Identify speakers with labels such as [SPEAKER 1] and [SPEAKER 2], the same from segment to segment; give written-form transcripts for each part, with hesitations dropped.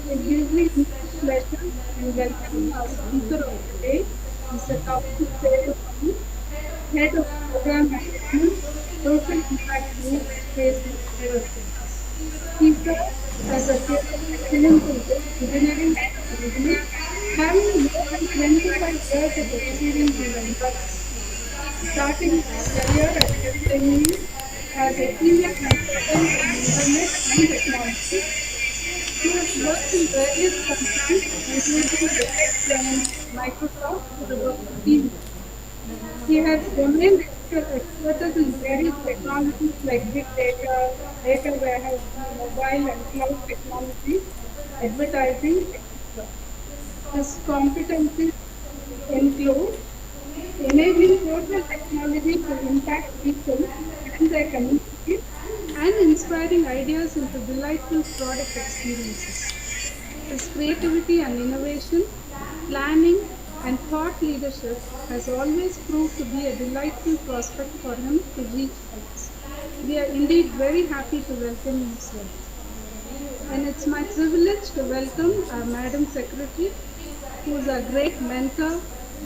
[SPEAKER 1] It gives me immense pleasure in welcoming our speaker of the day, Mr. Taufik Sayyid, Head of Program Management, Social Impact Group, Facebook University. He served as a chair of excellence in both engineering and management, having more than 25 years of experience in the industry, starting his career at SME as a senior consultant in internet and technology. He has worked in various companies, including the tech giant Microsoft, for about 15 years. He has domain expertise in various technologies like big data, data warehousing, mobile and cloud technologies, advertising, etc. His competencies include enabling social technology to impact people and their communities and inspiring ideas into delightful product experiences. His creativity and innovation, planning, and thought leadership has always proved to be a delightful prospect for him to reach heights. We are indeed very happy to welcome you, sir. And it's my privilege to welcome our Madam Secretary, who is a great mentor,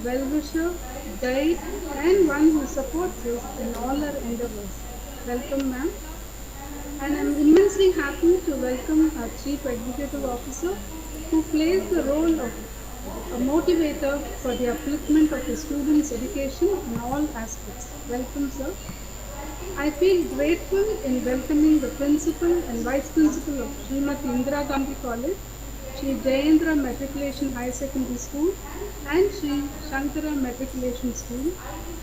[SPEAKER 1] well-wisher, guide, and one who supports us in all our endeavors. Welcome, ma'am. And I'm immensely happy to welcome our Chief Executive Officer, who plays the role of a motivator for the upliftment of the students' education in all aspects. Welcome, sir. I feel grateful in welcoming the Principal and Vice Principal of Srimati Indira Gandhi College, Sri Jayendra Matriculation High Secondary School, and Sri Shankara Matriculation School,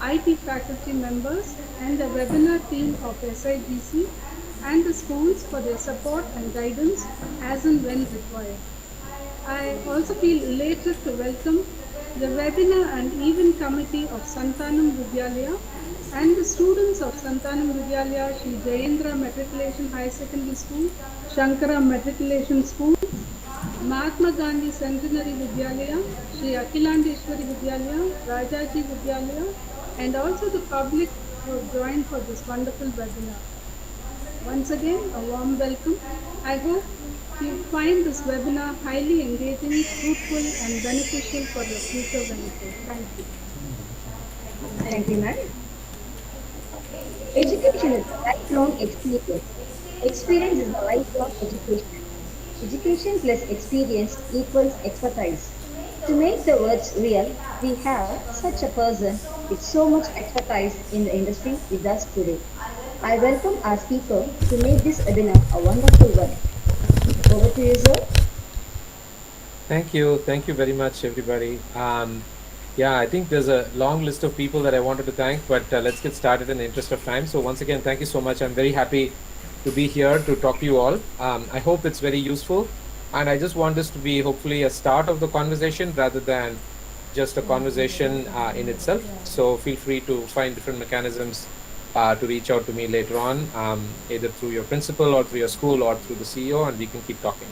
[SPEAKER 1] IT faculty members, and the webinar team of SIBC and the schools for their support and guidance as and when required. I also feel elated to welcome the webinar and event committee of SANTHANAM Vidhyalaya and the students of SANTHANAM Vidhyalaya, Sri Jayendra Matriculation High Secondary School, Shankara Matriculation School, Mahatma Gandhi Centenary Vidyalaya, Sri Akhilandeshwari Vidyalaya, Rajaji Vidyalaya, and also the public who have joined for this wonderful webinar. Once again, a warm welcome. I hope you find this webinar highly engaging, fruitful, and beneficial for your future benefit. Thank you.
[SPEAKER 2] Thank you, ma'am. Education is a lifelong experience. Experience is the life of education. Education plus experience equals expertise. To make the words real, we have such a person with so much expertise in the industry with us today. I welcome our speaker to make this webinar a wonderful one. Over to you, sir.
[SPEAKER 3] Thank you very much, everybody. Yeah, I think there's a long list of people that I wanted to thank, but let's get started in the interest of time. So once again, thank you so much. I'm very happy to be here to talk to you all. I hope it's very useful, and I just want this to be hopefully a start of the conversation rather than just a conversation in itself. So feel free to find different mechanisms to reach out to me later on, either through your principal or through your school or through the CEO, and we can keep talking.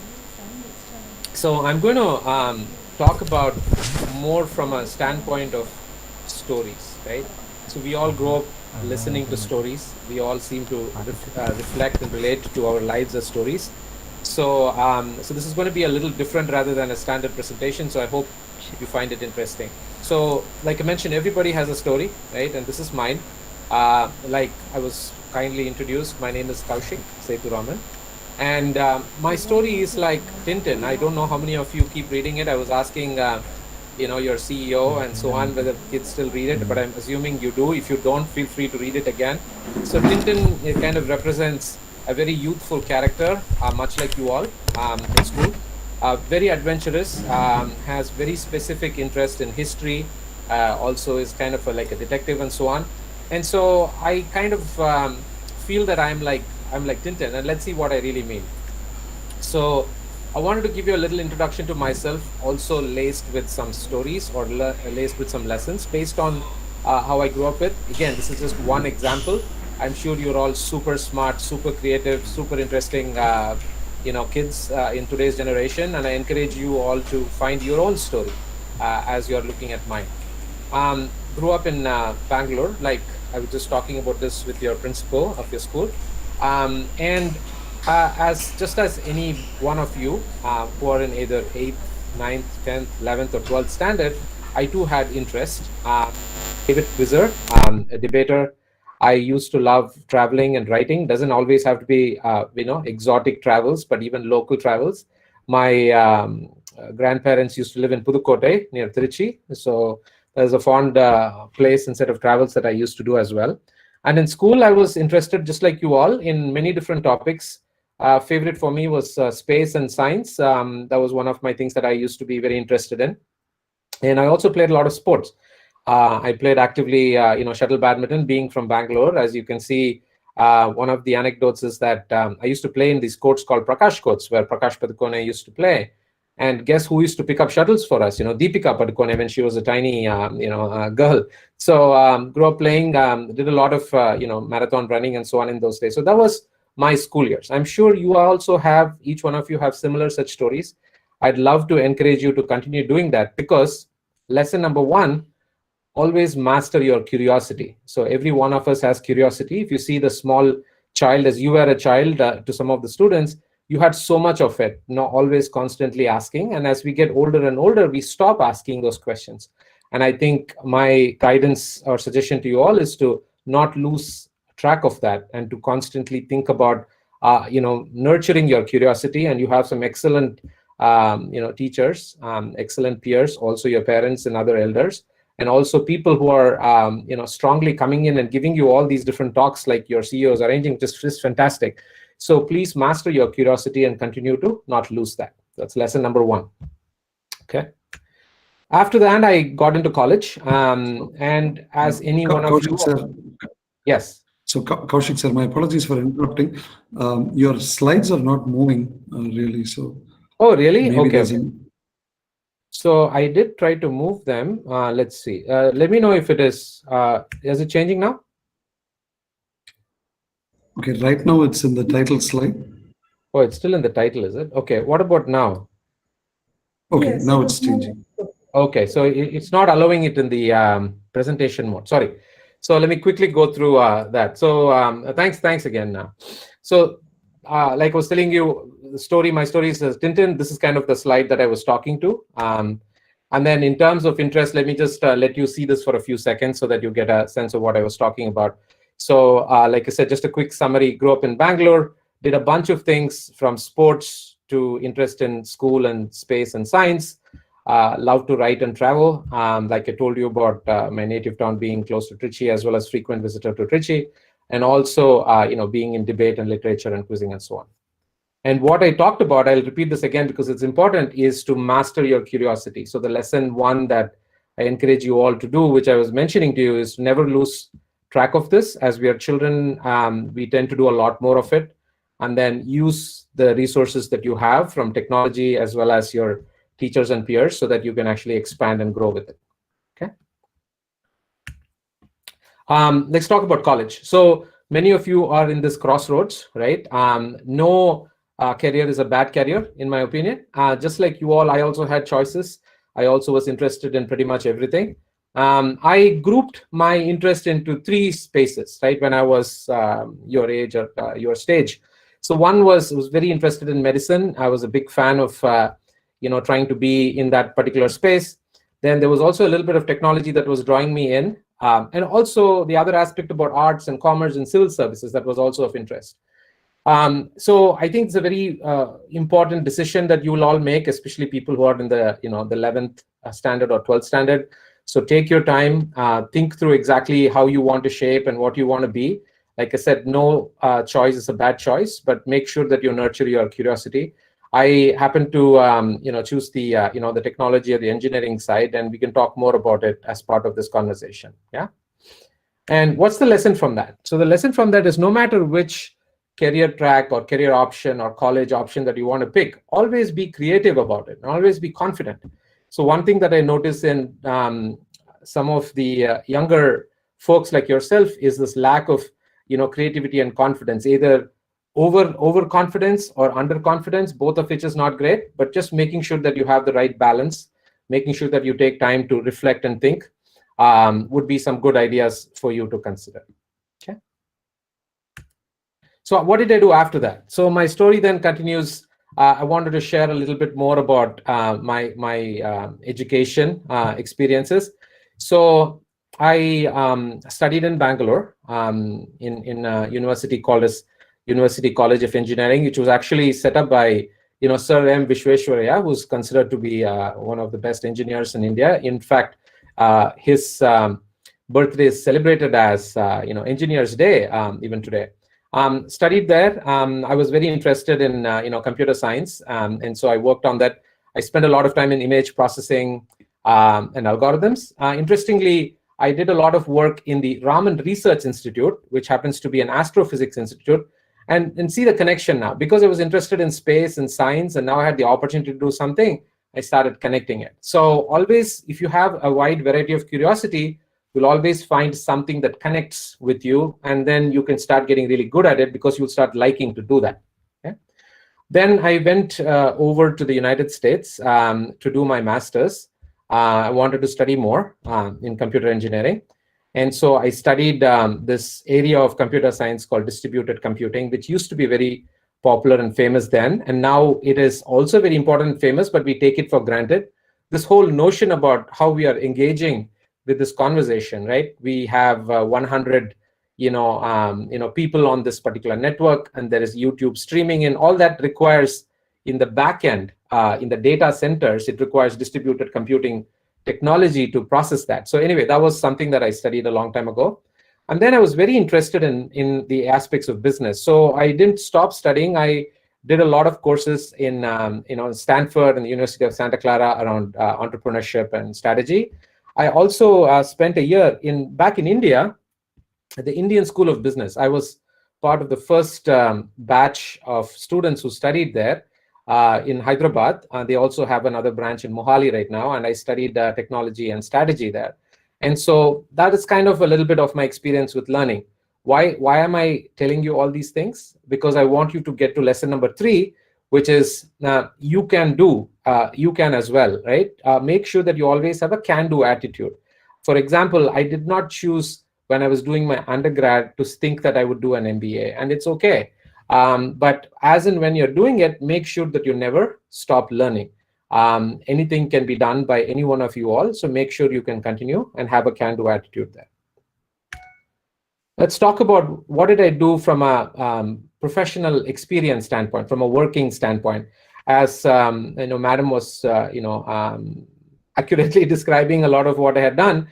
[SPEAKER 3] So I'm going to talk about more from a standpoint of stories, right? So we all grow up listening to stories. We all seem to reflect and relate to our lives as stories. So, so this is going to be a little different rather than a standard presentation. So I hope you find it interesting. So, like I mentioned, everybody has a story, right? And this is mine. Like I was kindly introduced, my name is Kaushik Seturaman. And my story is like Tintin. I don't know how many of you keep reading it. I was asking, your CEO and so on, whether kids still read it, but I'm assuming you do. If you don't, feel free to read it again. So Tintin, it kind of represents a very youthful character, much like you all in school. Very adventurous, has very specific interest in history, also is kind of like a detective and so on. And so I kind of feel that I'm like Tintin, and let's see what I really mean. So I wanted to give you a little introduction to myself, also laced with some stories or laced with some lessons based on how I grew up with. Again, this is just one example. I'm sure you're all super smart, super creative, super interesting, kids in today's generation, and I encourage you all to find your own story as you're looking at mine. Grew up in Bangalore, like I was just talking about this with your principal of your school. And As any one of you who are in either 8th, 9th, 10th, 11th, or 12th standard, I too had interest. David Wizard, a debater. I used to love traveling and writing. Doesn't always have to be, exotic travels, but even local travels. My grandparents used to live in Pudukkottai near Trichy, so there's a fond place and set of travels that I used to do as well. And in school, I was interested, just like you all, in many different topics. Favorite for me was space and science. That was one of my things that I used to be very interested in. And I also played a lot of sports. I played actively, shuttle badminton. Being from Bangalore, as you can see, one of the anecdotes is that I used to play in these courts called Prakash courts, where Prakash Padukone used to play. And guess who used to pick up shuttles for us? Deepika Padukone, when she was a tiny, girl. So grew up playing, did a lot of, marathon running and so on in those days. So that was my school years. I'm sure you also have, each one of you have similar such stories. I'd love to encourage you to continue doing that, because lesson number one, always master your curiosity. So every one of us has curiosity. If you see the small child, as you were a child, to some of the students, you had so much of it, always constantly asking. And as we get older and older, we stop asking those questions. And I think my guidance or suggestion to you all is to not lose track of that, and to constantly think about nurturing your curiosity. And you have some excellent teachers, excellent peers, also your parents and other elders, and also people who are strongly coming in and giving you all these different talks, like your CEOs arranging, just fantastic. So please master your curiosity and continue to not lose that. That's lesson number one. Okay. After that, I got into college, and as any one of you,
[SPEAKER 4] Kaushik sir.
[SPEAKER 3] yes.
[SPEAKER 4] So Kaushik sir, my apologies for interrupting. Your slides are not moving really. So
[SPEAKER 3] oh really?
[SPEAKER 4] maybe
[SPEAKER 3] Okay.
[SPEAKER 4] okay.
[SPEAKER 3] So I did try to move them. Let's see. Let me know if it is it changing now?
[SPEAKER 4] Okay, right now it's in the title slide.
[SPEAKER 3] Oh, it's still in the title, is it? Okay, what about now?
[SPEAKER 4] Okay,
[SPEAKER 1] Yes,
[SPEAKER 4] now
[SPEAKER 1] it
[SPEAKER 4] it's
[SPEAKER 1] is moving.
[SPEAKER 4] changing.
[SPEAKER 3] Okay, so it's not allowing it in the presentation mode. Sorry. So let me quickly go through that. So thanks again. So like I was telling you, my story is Tintin. This is kind of the slide that I was talking to. And then in terms of interest, let me just let you see this for a few seconds so that you get a sense of what I was talking about. So like I said, just a quick summary. Grew up in Bangalore, did a bunch of things from sports to interest in school and space and science. Love to write and travel. Like I told you about my native town being close to Trichy, as well as frequent visitor to Trichy, and also being in debate and literature and quizzing and so on. And what I talked about, I'll repeat this again because it's important, is to master your curiosity. So the lesson one that I encourage you all to do, which I was mentioning to you, is to never lose track of this. As we are children, we tend to do a lot more of it, and then use the resources that you have from technology as well as your teachers and peers, so that you can actually expand and grow with it. Okay. Let's talk about college. So many of you are in this crossroads, right? No career is a bad career, in my opinion. Just like you all, I also had choices. I also was interested in pretty much everything. I grouped my interest into three spaces, right, when I was your age or your stage. So one was very interested in medicine. I was a big fan of trying to be in that particular space. Then there was also a little bit of technology that was drawing me in, and also the other aspect about arts and commerce and civil services that was also of interest. So I think it's a very important decision that you will all make, especially people who are in the the 11th standard or 12th standard. So take your time, think through exactly how you want to shape and what you want to be. Like I said, no choice is a bad choice, but make sure that you nurture your curiosity. I happen to choose the the technology or the engineering side, and we can talk more about it as part of this conversation. Yeah. And what's the lesson from that? So the lesson from that is, no matter which career track or career option or college option that you want to pick, always be creative about it and always be confident. So one thing that I notice in some of the younger folks like yourself is this lack of creativity and confidence, either overconfidence or underconfidence, both of which is not great, but just making sure that you have the right balance, making sure that you take time to reflect and think, would be some good ideas for you to consider. Okay. So what did I do after that? So my story then continues. I wanted to share a little bit more about my education experiences. So I studied in Bangalore in a university called as University College of Engineering, which was actually set up by Sir M. Vishweshwaraya, who's considered to be one of the best engineers in India. In fact, his birthday is celebrated as Engineers Day even today. Studied there. I was very interested in computer science, and so I worked on that. I spent a lot of time in image processing and algorithms. Interestingly, I did a lot of work in the Raman Research Institute, which happens to be an astrophysics institute, and see the connection now. Because I was interested in space and science, and now I had the opportunity to do something, I started connecting it. So always, if you have a wide variety of curiosity, you'll always find something that connects with you, and then you can start getting really good at it because you'll start liking to do that. Okay? Then I went over to the United States to do my master's. I wanted to study more in computer engineering. And so I studied this area of computer science called distributed computing, which used to be very popular and famous then. And now it is also very important and famous, but we take it for granted. This whole notion about how we are engaging with this conversation, right? We have 100 people on this particular network, and there is YouTube streaming, and all that requires in the back end, in the data centers, it requires distributed computing technology to process that. So anyway, that was something that I studied a long time ago. And then I was very interested in the aspects of business. So I didn't stop studying. I did a lot of courses in Stanford and the University of Santa Clara around entrepreneurship and strategy. I also spent a year back in India at the Indian School of Business. I was part of the first batch of students who studied there in Hyderabad. They also have another branch in Mohali right now, and I studied technology and strategy there. And so that is kind of a little bit of my experience with learning. Why am I telling you all these things? Because I want you to get to lesson number 3, which is you can do, you can as well, right? Make sure that you always have a can-do attitude. For example, I did not choose when I was doing my undergrad to think that I would do an MBA, and it's okay. But as and when you're doing it, make sure that you never stop learning. Anything can be done by any one of you all, so make sure you can continue and have a can-do attitude there. Let's talk about what did I do from a professional experience standpoint, from a working standpoint. As Madam was accurately describing a lot of what I had done.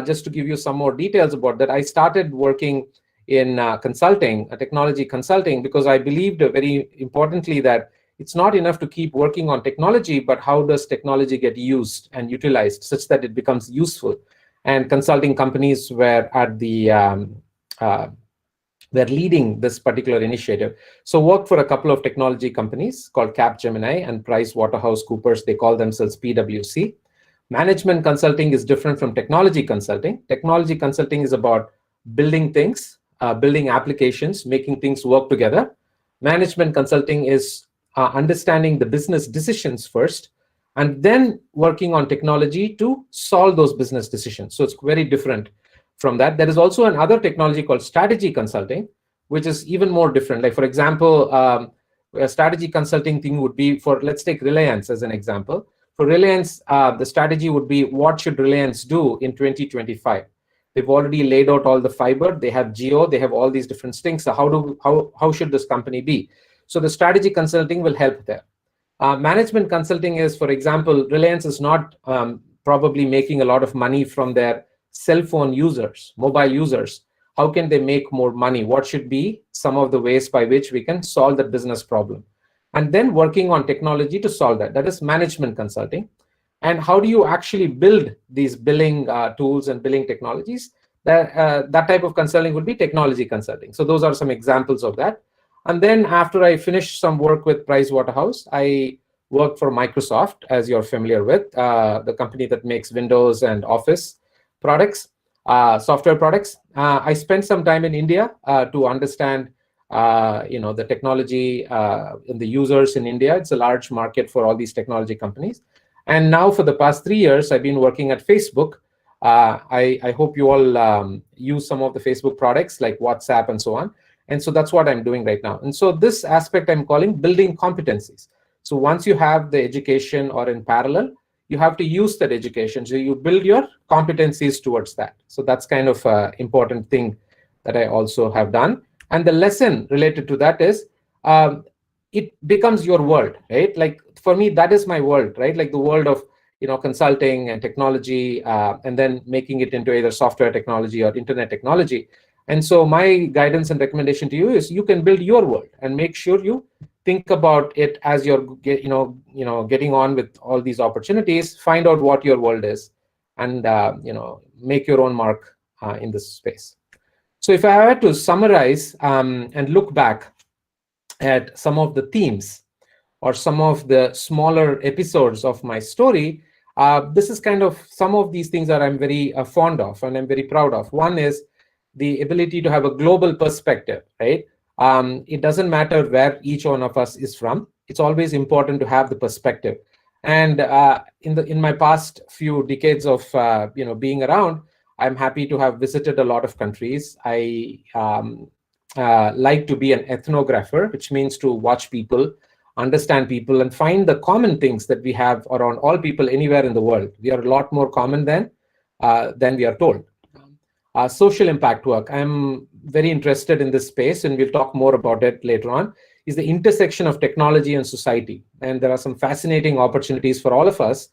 [SPEAKER 3] Just to give you some more details about that, I started working in consulting, technology consulting, because I believed very importantly that it's not enough to keep working on technology, but how does technology get used and utilized such that it becomes useful? And consulting companies were at the they're leading this particular initiative. So worked for a couple of technology companies called Capgemini and PricewaterhouseCoopers. They call themselves PwC. Management consulting is different from technology consulting. Technology consulting is about building things, building applications, making things work together. Management consulting is understanding the business decisions first, and then working on technology to solve those business decisions. So it's very different from that. There is also another technology called strategy consulting, which is even more different. Like, for example, a strategy consulting thing would be for, let's take Reliance as an example. For Reliance, the strategy would be, what should Reliance do in 2025? They've already laid out all the fiber. They have Geo. They have all these different things. So how should this company be? So the strategy consulting will help there. Management consulting is, for example, Reliance is not probably making a lot of money from their cell phone users, mobile users. How can they make more money? What should be some of the ways by which we can solve that business problem? And then working on technology to solve that. That is management consulting. And how do you actually build these billing tools and billing technologies? That type of consulting would be technology consulting. So those are some examples of that. And then after I finished some work with Pricewaterhouse, I worked for Microsoft, as you're familiar with, the company that makes Windows and Office products, software products. I spent some time in India to understand the technology and the users in India. It's a large market for all these technology companies. And now for the past 3 years, I've been working at Facebook. I hope you all use some of the Facebook products like WhatsApp and so on. And so that's what I'm doing right now. And so this aspect I'm calling building competencies. So once you have the education, or in parallel, you have to use that education. So you build your competencies towards that. So that's kind of an important thing that I also have done. And the lesson related to that is, it becomes your world, right? Like for me, that is my world, right? Like the world of consulting and technology, and then making it into either software technology or internet technology. And so my guidance and recommendation to you is, you can build your world and make sure you think about it as you're getting on with all these opportunities. Find out what your world is, and make your own mark in this space. So if I had to summarize and look back at some of the themes or some of the smaller episodes of my story, this is kind of some of these things that I'm very fond of and I'm very proud of. One is the ability to have a global perspective, right? It doesn't matter where each one of us is from. It's always important to have the perspective. And in my past few decades of being around, I'm happy to have visited a lot of countries. I like to be an ethnographer, which means to watch people, understand people, and find the common things that we have around all people anywhere in the world. We are a lot more common than we are told. Social impact work. I'm very interested in this space, and we'll talk more about it later on, is the intersection of technology and society. And there are some fascinating opportunities for all of us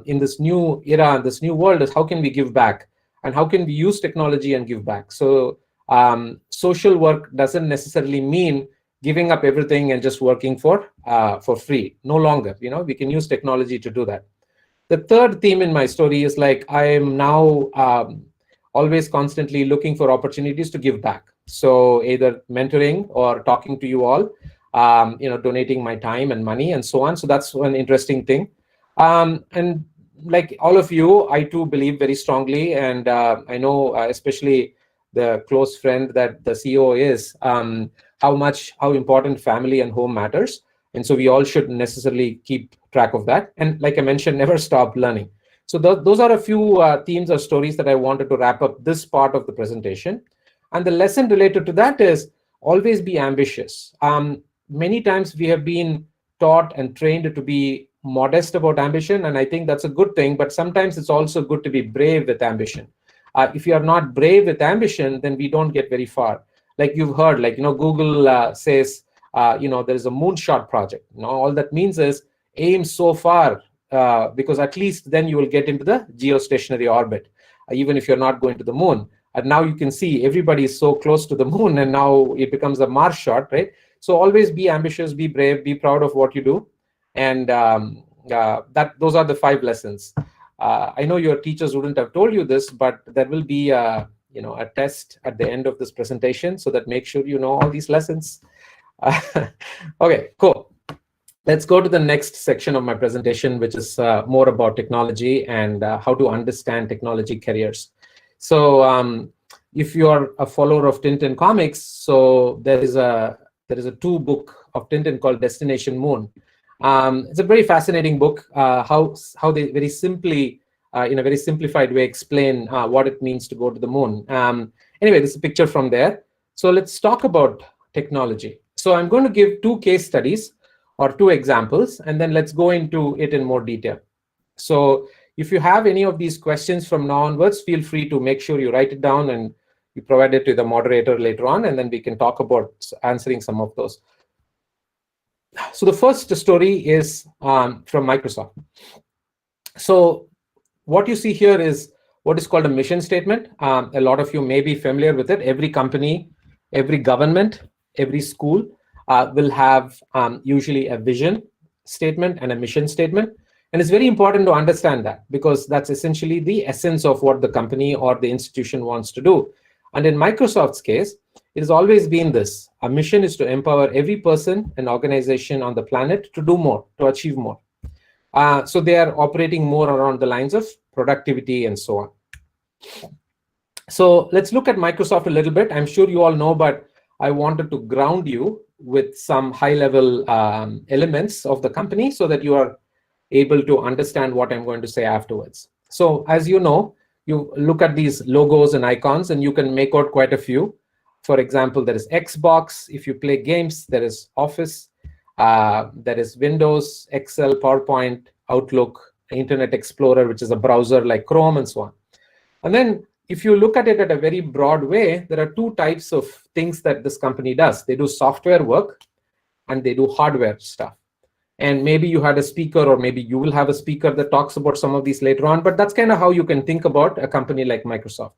[SPEAKER 3] in this new era, this new world, is how can we give back, and how can we use technology and give back. So social work doesn't necessarily mean giving up everything and just working for free. No longer, we can use technology to do that. The third theme in my story is like, I am now always constantly looking for opportunities to give back. So either mentoring or talking to you all, donating my time and money and so on. So that's one interesting thing. And like all of you, I too believe very strongly, and I know especially the close friend that the CEO is, how important family and home matters. And so we all should necessarily keep track of that. And like I mentioned, never stop learning. So those are a few themes or stories that I wanted to wrap up this part of the presentation. And the lesson related to that is always be ambitious. Many times we have been taught and trained to be modest about ambition, and I think that's a good thing, but sometimes it's also good to be brave with ambition. If you are not brave with ambition, then we don't get very far. Like you've heard, like, Google says, there is a moonshot project. All that means is aim so far, because at least then you will get into the geostationary orbit, even if you're not going to the moon. And now you can see everybody is so close to the moon, and now it becomes a Mars shot, right? So always be ambitious, be brave, be proud of what you do. And those are the 5 lessons. I know your teachers wouldn't have told you this, but there will be a test at the end of this presentation, so that make sure you know all these lessons. Okay, cool. Let's go to the next section of my presentation, which is more about technology and how to understand technology careers. So if you are a follower of Tintin comics, so there is a 2-book of Tintin called Destination Moon. It's a very fascinating book, how they very simply, in a very simplified way, explain what it means to go to the moon. Anyway, this is a picture from there. So let's talk about technology. So I'm going to give 2 case studies or 2 examples, and then let's go into it in more detail. So if you have any of these questions from now onwards, feel free to make sure you write it down and you provide it to the moderator later on, and then we can talk about answering some of those. So the first story is from Microsoft. So what you see here is what is called a mission statement. A lot of you may be familiar with it. Every company, every government, every school will have usually a vision statement and a mission statement. And it's very important to understand that, because that's essentially the essence of what the company or the institution wants to do. And in Microsoft's case, it has always been this. Our mission is to empower every person and organization on the planet to do more, to achieve more. So they are operating more around the lines of productivity and so on. So let's look at Microsoft a little bit. I'm sure you all know, but I wanted to ground you with some high-level elements of the company so that you are able to understand what I'm going to say afterwards. So as you know, you look at these logos and icons and you can make out quite a few. For example, there is Xbox. If you play games, there is Office, there is Windows, Excel, PowerPoint, Outlook, Internet Explorer, which is a browser like Chrome, and so on. And then if you look at it at a very broad way, there are two types of things that this company does. They do software work and they do hardware stuff. And maybe you had a speaker, or maybe you will have a speaker that talks about some of these later on, but that's kind of how you can think about a company like Microsoft.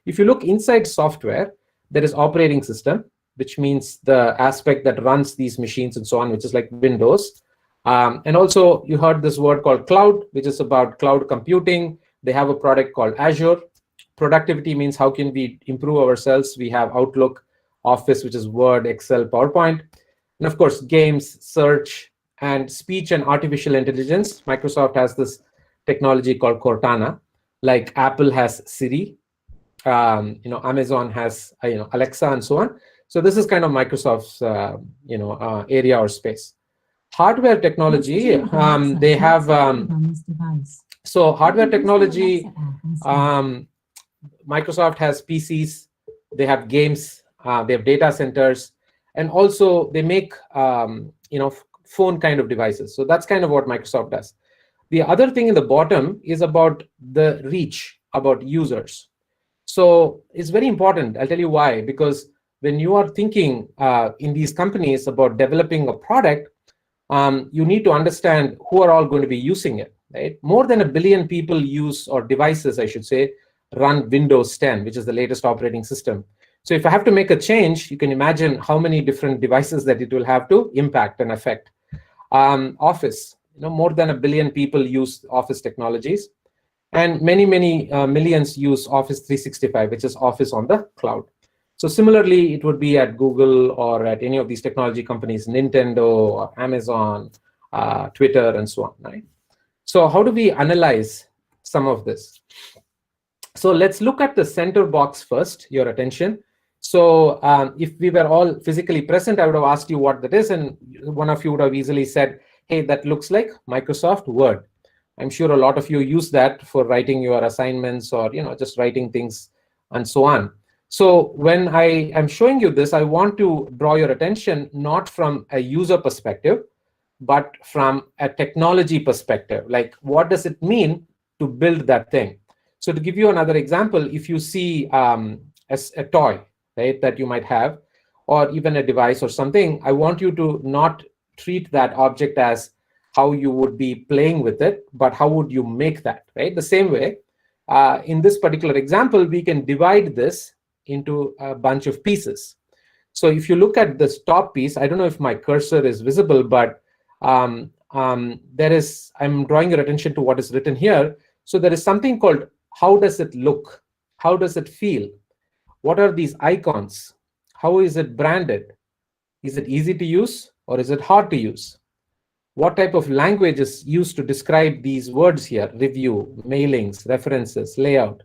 [SPEAKER 3] If you look inside software, there is operating system, which means the aspect that runs these machines and so on, which is like Windows. And also you heard this word called cloud, which is about cloud computing. They have a product called Azure. Productivity means how can we improve ourselves. We have Outlook, Office, which is Word, Excel, PowerPoint. And of course, games, search, and speech and artificial intelligence. Microsoft has this technology called Cortana, like Apple has Siri, Amazon has Alexa, and so on. So this is kind of Microsoft's area or space. Hardware technology, they have so hardware technology. Microsoft has PCs, they have games, they have data centers, and also they make phone kind of devices. So that's kind of what Microsoft does. The other thing in the bottom is about the reach, about users. So it's very important. I'll tell you why. Because when you are thinking in these companies about developing a product, you need to understand who are all going to be using it. Right? More than 1 billion people use, or devices, I should say, run Windows 10, which is the latest operating system. So if I have to make a change, you can imagine how many different devices that it will have to impact and affect. Office, more than 1 billion people use Office technologies, and many millions use Office 365, which is Office on the cloud. So similarly, it would be at Google or at any of these technology companies, Nintendo, Amazon, Twitter, and so on. Right? So how do we analyze some of this? So let's look at the center box first, your attention. So if we were all physically present, I would have asked you what that is, and one of you would have easily said, hey, that looks like Microsoft Word. I'm sure a lot of you use that for writing your assignments, or just writing things and so on. So when I am showing you this, I want to draw your attention not from a user perspective, but from a technology perspective. Like, what does it mean to build that thing? So to give you another example, if you see a toy, right, that you might have, or even a device or something, I want you to not treat that object as how you would be playing with it, but how would you make that, right? The same way, in this particular example, we can divide this into a bunch of pieces. So if you look at this top piece, I don't know if my cursor is visible, but I'm drawing your attention to what is written here. So there is something called, how does it look? How does it feel? What are these icons? How is it branded? Is it easy to use, or is it hard to use? What type of language is used to describe these words here? Review, mailings, references, layout.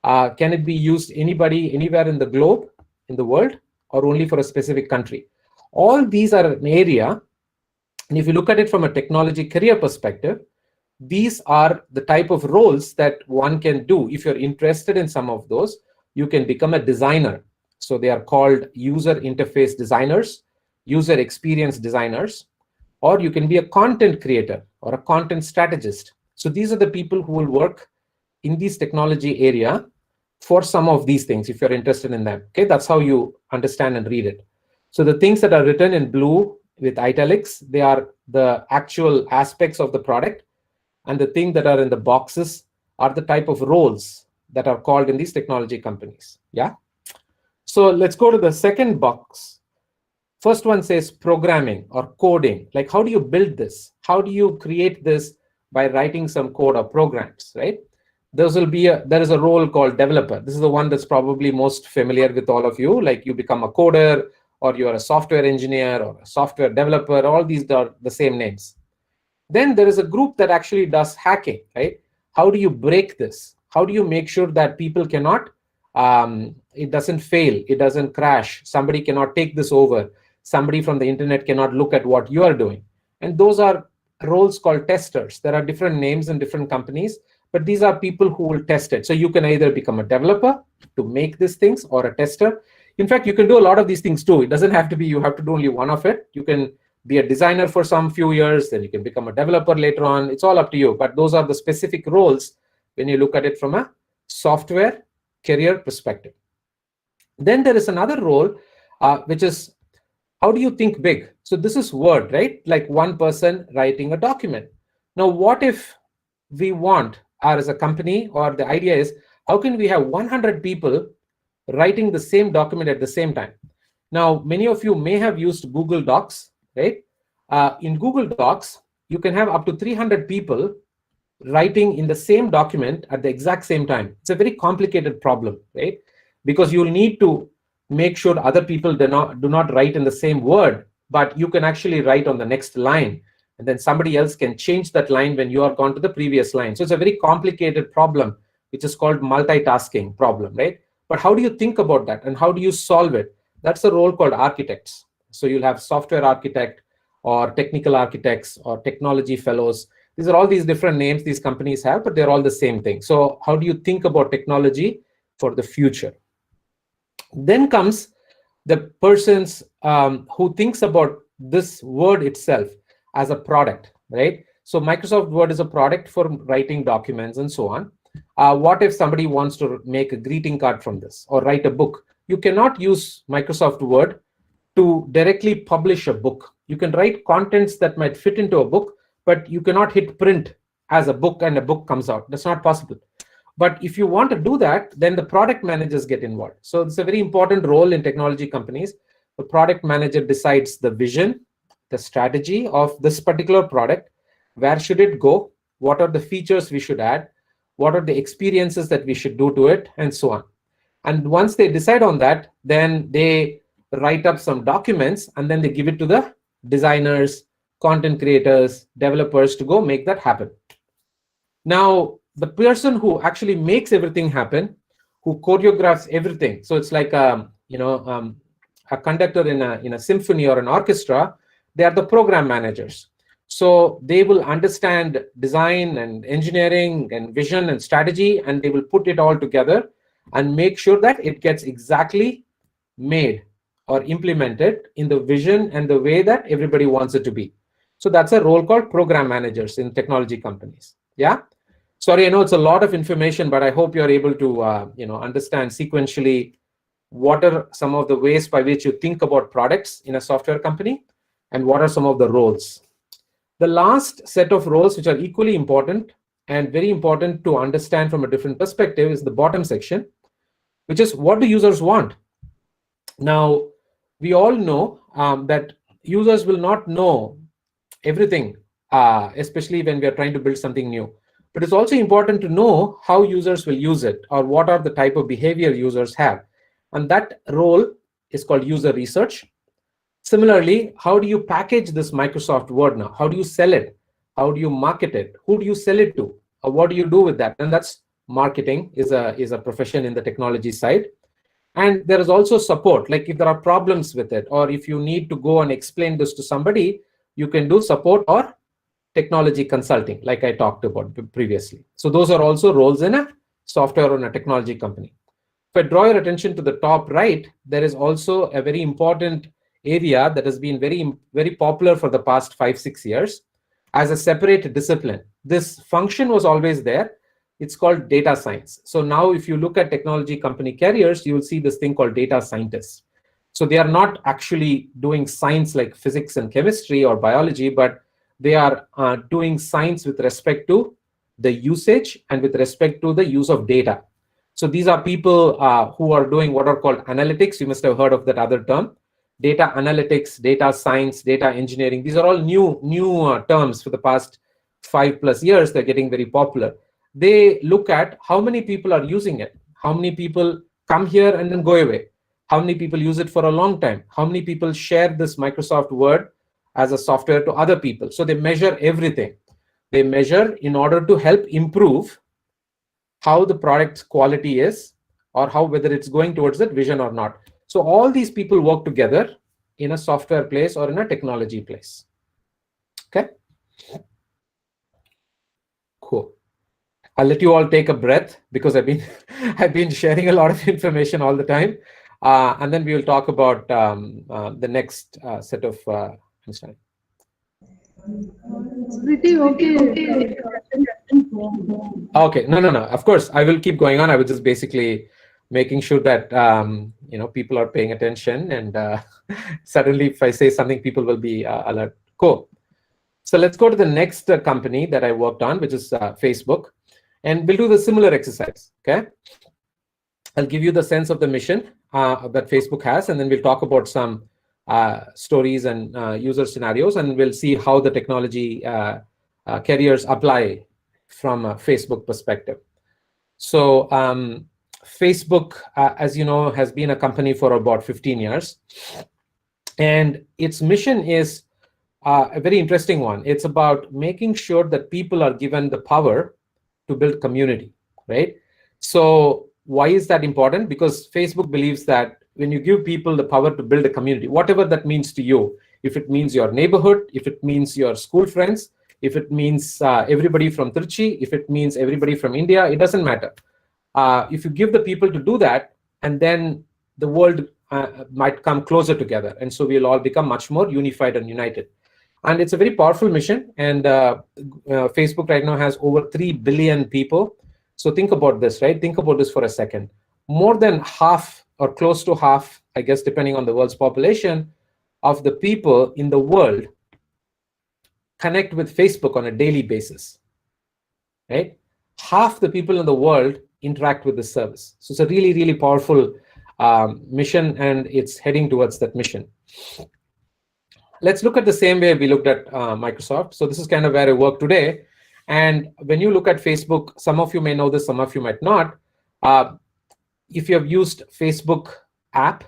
[SPEAKER 3] Can it be used anybody, anywhere in the globe, in the world, or only for a specific country? All these are an area, and if you look at it from a technology career perspective, these are the type of roles that one can do. If you're interested in some of those, you can become a designer. So they are called user interface designers, user experience designers, or you can be a content creator or a content strategist. So these are the people who will work in this technology area for some of these things, if you're interested in them. Okay, that's how you understand and read it. So the things that are written in blue with italics, they are the actual aspects of the product, and the thing that are in the boxes are the type of roles that are called in these technology companies. Yeah. So let's go to the second box. First one says programming or coding. Like, how do you build this? How do you create this by writing some code or programs, right? There is a role called developer. This is the one that's probably most familiar with all of you. Like, you become a coder, or you're a software engineer or a software developer. All these are the same names. Then there is a group that actually does hacking, right? How do you break this? How do you make sure that people cannot, it doesn't fail, it doesn't crash, somebody cannot take this over, somebody from the internet cannot look at what you are doing? And those are roles called testers. There are different names in different companies, but these are people who will test it. So you can either become a developer to make these things, or a tester. In fact, you can do a lot of these things too. It doesn't have to be you have to do only one of it. You can be a designer for some few years, then you can become a developer later on. It's all up to you. But those are the specific roles when you look at it from a software career perspective. Then there is another role, which is how do you think big? So this is Word, right? Like one person writing a document. Now, what if we want, or as a company, or the idea is, how can we have 100 people writing the same document at the same time? Now, many of you may have used Google Docs, right? In Google Docs, you can have up to 300 people writing in the same document at the exact same time. It's a very complicated problem, right? Because you'll need to make sure other people do not write in the same word, but you can actually write on the next line, and then somebody else can change that line when you are gone to the previous line. So it's a very complicated problem, which is called multitasking problem, right? But how do you think about that, and how do you solve it? That's a role called architects. So you'll have software architect, or technical architects, or technology fellows. These are all these different names these companies have, but they're all the same thing. So how do you think about technology for the future? Then comes the persons who thinks about this Word itself as a product, right? So Microsoft Word is a product for writing documents and so on. What if somebody wants to make a greeting card from this or write a book? You cannot use Microsoft Word to directly publish a book. You can write contents that might fit into a book, but you cannot hit print as a book and a book comes out. That's not possible. But if you want to do that, then the product managers get involved. So it's a very important role in technology companies. The product manager decides the vision, the strategy of this particular product, where should it go, what are the features we should add, what are the experiences that we should do to it, and so on. And once they decide on that, then they write up some documents, and then they give it to the designers, content creators, developers to go make that happen. Now, the person who actually makes everything happen, who choreographs everything, so it's like a conductor in a symphony or an orchestra, they are the program managers. So they will understand design and engineering and vision and strategy, and they will put it all together and make sure that it gets exactly made or implemented in the vision and the way that everybody wants it to be. So that's a role called program managers in technology companies. Yeah. Sorry, I know it's a lot of information, but I hope you're able to understand sequentially what are some of the ways by which you think about products in a software company, and what are some of the roles. The last set of roles, which are equally important and very important to understand from a different perspective, is the bottom section, which is what do users want? Now, we all know that users will not know everything, especially when we are trying to build something new. But it's also important to know how users will use it, or what are the type of behavior users have. And that role is called user research. Similarly, how do you package this Microsoft Word now? How do you sell it? How do you market it? Who do you sell it to? Or what do you do with that? And that's marketing is a profession in the technology side. And there is also support, like if there are problems with it, or if you need to go and explain this to somebody, you can do support or technology consulting, like I talked about previously. So those are also roles in a software or in a technology company. If I draw your attention to the top right, there is also a very important area that has been very, very popular for the past 5-6 years as a separate discipline. This function was always there. It's called data science. So now if you look at technology company careers, you will see this thing called data scientists. So they are not actually doing science like physics and chemistry or biology, but they are doing science with respect to the usage and with respect to the use of data. So these are people who are doing what are called analytics. You must have heard of that other term. Data analytics, data science, data engineering. These are all new terms for the past 5+ years. They're getting very popular. They look at how many people are using it, how many people come here and then go away, how many people use it for a long time, how many people share this Microsoft Word as a software to other people. So they measure everything. They measure in order to help improve how the product's quality is, or how whether it's going towards that vision or not. So all these people work together in a software place or in a technology place. Okay. Cool. I'll let you all take a breath because I've been sharing a lot of information all the time. And then we will talk about the next set of understanding.
[SPEAKER 1] It's pretty okay.
[SPEAKER 3] Okay, no. Of course, I will keep going on. I was just basically making sure that people are paying attention, and suddenly, if I say something, people will be alert. Cool. So let's go to the next company that I worked on, which is Facebook, and we'll do the similar exercise. Okay, I'll give you the sense of the mission that Facebook has, and then we'll talk about some stories and user scenarios, and we'll see how the technology carriers apply from a Facebook perspective. So Facebook, as you know, has been a company for about 15 years. And its mission is a very interesting one. It's about making sure that people are given the power to build community, right? So why is that important? Because Facebook believes that when you give people the power to build a community, whatever that means to you, if it means your neighborhood, if it means your school friends, if it means everybody from Trichy, if it means everybody from India, it doesn't matter. If you give the people to do that, and then the world might come closer together. And so we'll all become much more unified and united. And it's a very powerful mission. And Facebook right now has over 3 billion people. So think about this, right? Think about this for a second. More than half or close to half, I guess, depending on the world's population, of the people in the world connect with Facebook on a daily basis, right? Half the people in the world interact with this service. So it's a really, really powerful mission, and it's heading towards that mission. Let's look at the same way we looked at Microsoft. So this is kind of where I work today. And when you look at Facebook, some of you may know this, some of you might not. If you have used Facebook app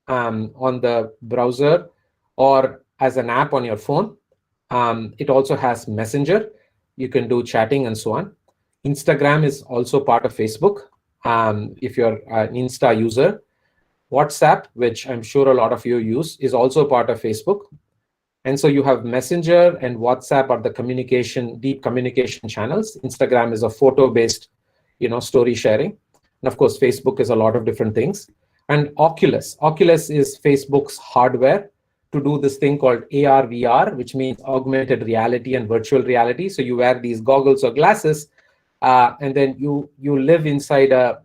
[SPEAKER 3] on the browser or as an app on your phone, it also has Messenger. You can do chatting and so on. Instagram is also part of Facebook if you're an Insta user. WhatsApp, which I'm sure a lot of you use, is also part of Facebook. And so you have Messenger and WhatsApp are the communication, deep communication channels. Instagram is a photo-based, story sharing. And of course, Facebook is a lot of different things. And Oculus is Facebook's hardware to do this thing called AR, VR, which means augmented reality and virtual reality. So you wear these goggles or glasses, and then you live inside a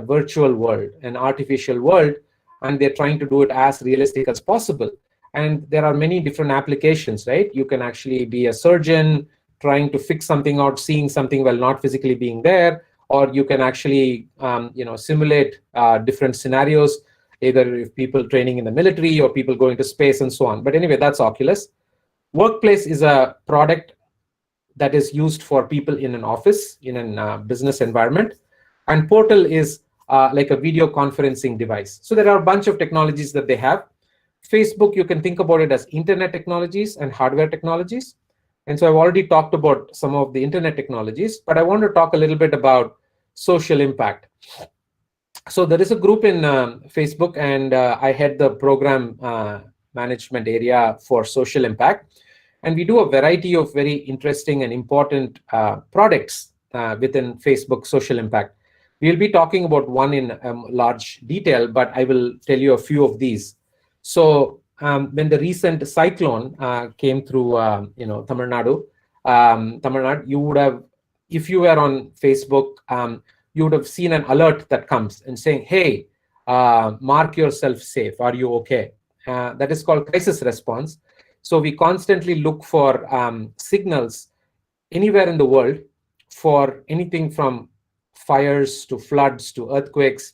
[SPEAKER 3] virtual world, an artificial world, and they're trying to do it as realistic as possible. And there are many different applications, right? You can actually be a surgeon trying to fix something out, seeing something while not physically being there, or you can actually, simulate different scenarios, either if people training in the military or people going to space and so on. But anyway, that's Oculus. Workplace is a product that is used for people in an office, in a business environment. And Portal is like a video conferencing device. So there are a bunch of technologies that they have. Facebook, you can think about it as internet technologies and hardware technologies. And so I've already talked about some of the internet technologies, but I want to talk a little bit about social impact. So there is a group in Facebook, and I head the program management area for social impact. And we do a variety of very interesting and important products within Facebook social impact. We'll be talking about one in large detail, but I will tell you a few of these. So when the recent cyclone came through, Tamil Nadu, you would have, if you were on Facebook, you would have seen an alert that comes and saying, hey, mark yourself safe. Are you okay? That is called crisis response. So we constantly look for signals anywhere in the world for anything from fires to floods to earthquakes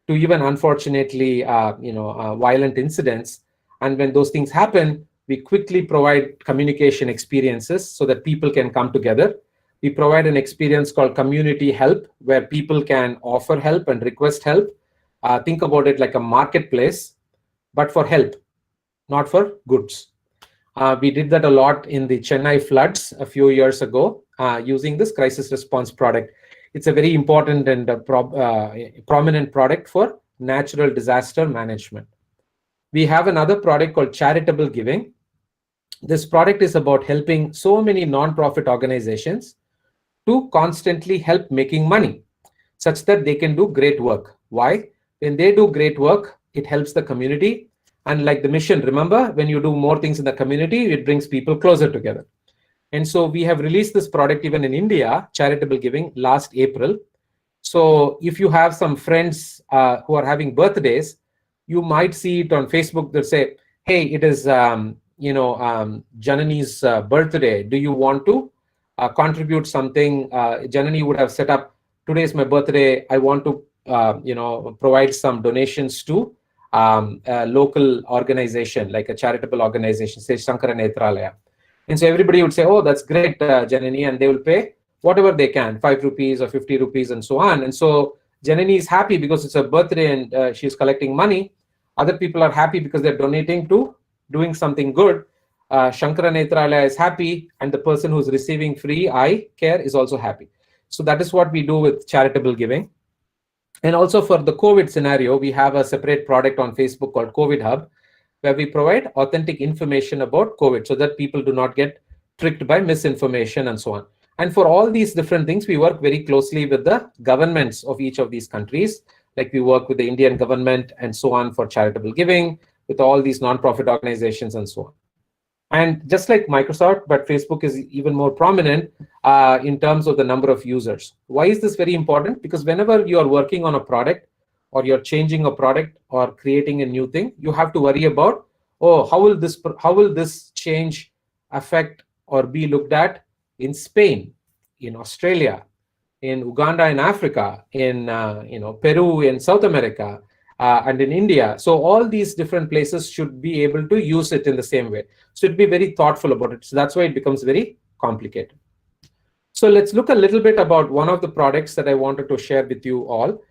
[SPEAKER 3] to even, unfortunately, violent incidents. And when those things happen, we quickly provide communication experiences so that people can come together. We provide an experience called community help, where people can offer help and request help. Think about it like a marketplace, but for help, not for goods. We did that a lot in the Chennai floods a few years ago using this crisis response product. It's a very important and prominent product for natural disaster management. We have another product called charitable giving. This product is about helping so many non-profit organizations to constantly help making money such that they can do great work. Why? When they do great work, it helps the community. And like the mission, remember, when you do more things in the community, it brings people closer together. And so we have released this product even in India, charitable giving, last April. So if you have some friends who are having birthdays, you might see it on Facebook. They'll say, hey, it is Janani's birthday. Do you want to contribute something? Janani would have set up, today is my birthday. I want to provide some donations to a local organization, like a charitable organization, say Shankara Netralaya. And so everybody would say, oh, that's great, Janani, and they will pay whatever they can, 5 rupees or 50 rupees and so on. And so Janani is happy because it's her birthday and she's collecting money. Other people are happy because they're donating to doing something good. Shankara Netralaya is happy, and the person who's receiving free eye care is also happy. So that is what we do with charitable giving. And also for the COVID scenario, we have a separate product on Facebook called COVID Hub, where we provide authentic information about COVID so that people do not get tricked by misinformation and so on. And for all these different things, we work very closely with the governments of each of these countries. Like we work with the Indian government and so on for charitable giving, with all these nonprofit organizations and so on. And just like Microsoft, but Facebook is even more prominent in terms of the number of users. Why is this very important? Because whenever you are working on a product, or you're changing a product or creating a new thing, you have to worry about, oh, how will this change affect or be looked at in Spain, in Australia, in Uganda, in Africa, in Peru, in South America, and in India. So all these different places should be able to use it in the same way. So it'd be very thoughtful about it. So that's why it becomes very complicated. So let's look a little bit about one of the products that I wanted to share with you all,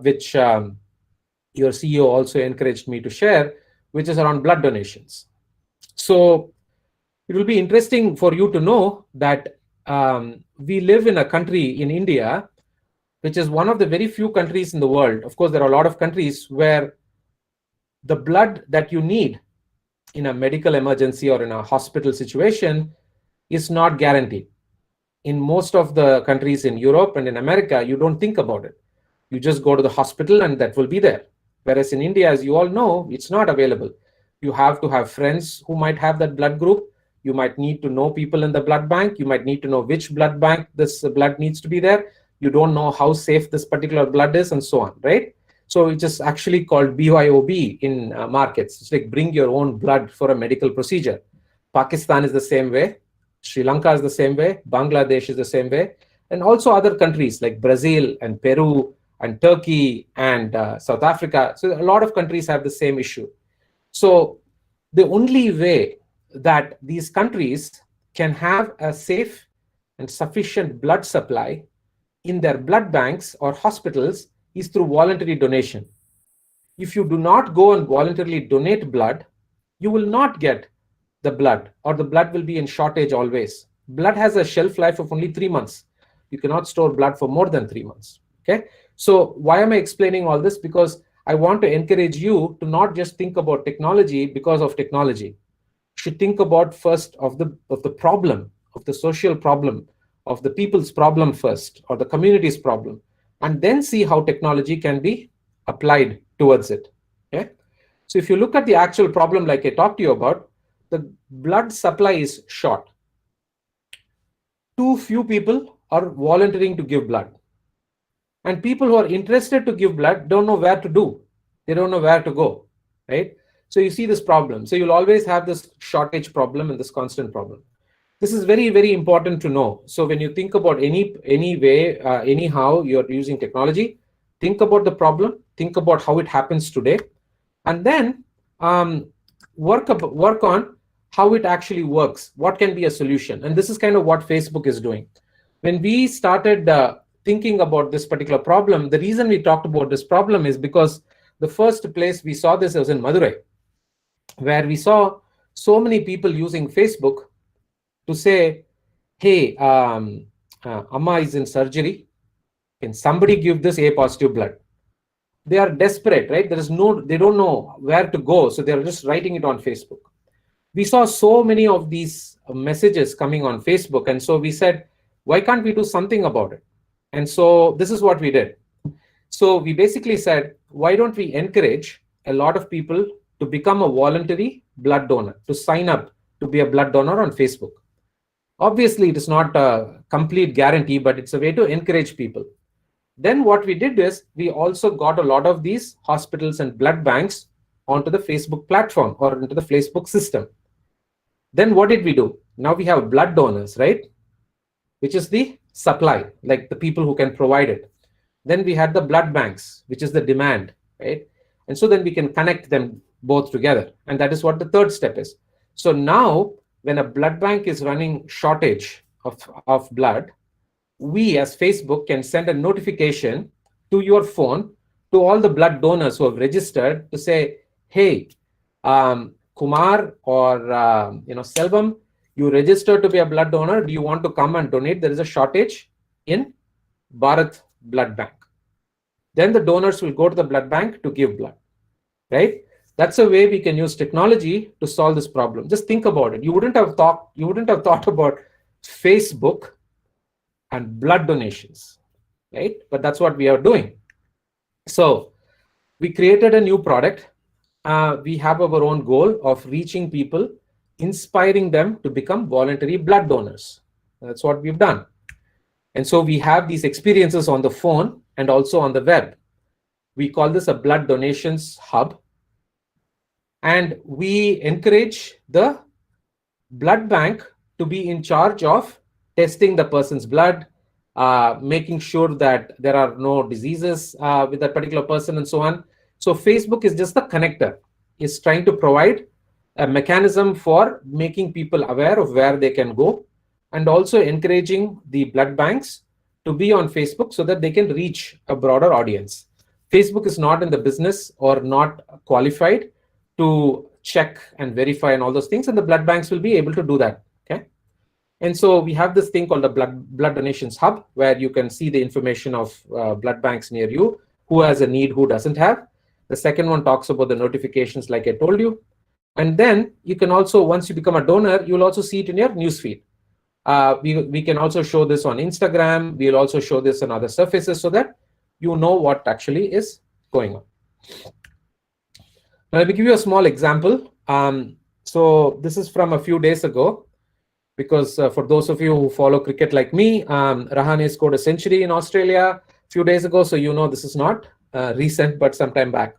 [SPEAKER 3] which your CEO also encouraged me to share, which is around blood donations. So it will be interesting for you to know that we live in a country in India, which is one of the very few countries in the world. Of course, there are a lot of countries where the blood that you need in a medical emergency or in a hospital situation is not guaranteed. In most of the countries in Europe and in America, you don't think about it. You just go to the hospital and that will be there. Whereas in India, as you all know, it's not available. You have to have friends who might have that blood group. You might need to know people in the blood bank. You might need to know which blood bank this blood needs to be there. You don't know how safe this particular blood is and so on, right? So it's just actually called BYOB in markets. It's like bring your own blood for a medical procedure. Pakistan is the same way. Sri Lanka is the same way. Bangladesh is the same way. And also other countries like Brazil and Peru and Turkey and South Africa. So a lot of countries have the same issue. So the only way that these countries can have a safe and sufficient blood supply in their blood banks or hospitals is through voluntary donation. If you do not go and voluntarily donate blood, you will not get the blood, or the blood will be in shortage always. Blood has a shelf life of only 3 months. You cannot store blood for more than 3 months. Okay. So why am I explaining all this? Because I want to encourage you to not just think about technology because of technology. You should think about first of the problem, of the social problem, of the people's problem first, or the community's problem, and then see how technology can be applied towards it. Okay? So if you look at the actual problem, like I talked to you about, the blood supply is short. Too few people are volunteering to give blood. And people who are interested to give blood don't know where to do. They don't know where to go, right? So you see this problem. So you'll always have this shortage problem and this constant problem. This is very, very important to know. So when you think about any way, anyhow you're using technology, think about the problem, think about how it happens today, and then work on how it actually works. What can be a solution? And this is kind of what Facebook is doing. When we started thinking about this particular problem, the reason we talked about this problem is because the first place we saw this was in Madurai, where we saw so many people using Facebook to say, hey, Amma is in surgery. Can somebody give this A positive blood? They are desperate, right? They don't know where to go. So they're just writing it on Facebook. We saw so many of these messages coming on Facebook. And so we said, why can't we do something about it? And so this is what we did. So we basically said, why don't we encourage a lot of people to become a voluntary blood donor, to sign up to be a blood donor on Facebook. Obviously, it is not a complete guarantee, but it's a way to encourage people. Then what we did is we also got a lot of these hospitals and blood banks onto the Facebook platform or into the Facebook system. Then what did we do? Now we have blood donors, right? Which is the supply, like the people who can provide it. Then we had the blood banks, which is the demand, right? And so then we can connect them both together. And that is what the third step is. So now when a blood bank is running shortage of blood, we as Facebook can send a notification to your phone to all the blood donors who have registered to say, hey, Kumar or Selvam, you registered to be a blood donor. Do you want to come and donate? There is a shortage in Bharat Blood Bank. Then the donors will go to the blood bank to give blood, right? That's a way we can use technology to solve this problem. Just think about it. You wouldn't have thought about Facebook and blood donations, right? But that's what we are doing. So we created a new product. We have our own goal of reaching people, inspiring them to become voluntary blood donors. That's what we've done. And so we have these experiences on the phone and also on the web. We call this a blood donations hub. And we encourage the blood bank to be in charge of testing the person's blood, making sure that there are no diseases with that particular person and so on. So Facebook is just the connector. It's trying to provide a mechanism for making people aware of where they can go and also encouraging the blood banks to be on Facebook so that they can reach a broader audience. Facebook is not in the business or not qualified to check and verify and all those things, and the blood banks will be able to do that. Okay. And so we have this thing called the blood donations hub, where you can see the information of blood banks near you, who has a need, who doesn't have. The second one talks about the notifications, like I told you. And then you can also, once you become a donor, you'll also see it in your newsfeed. We can also show this on Instagram. We'll also show this on other surfaces so that you know what actually is going on. Now, let me give you a small example. So this is from a few days ago, because for those of you who follow cricket like me, Rahane scored a century in Australia a few days ago. So you know this is not recent, but some time back.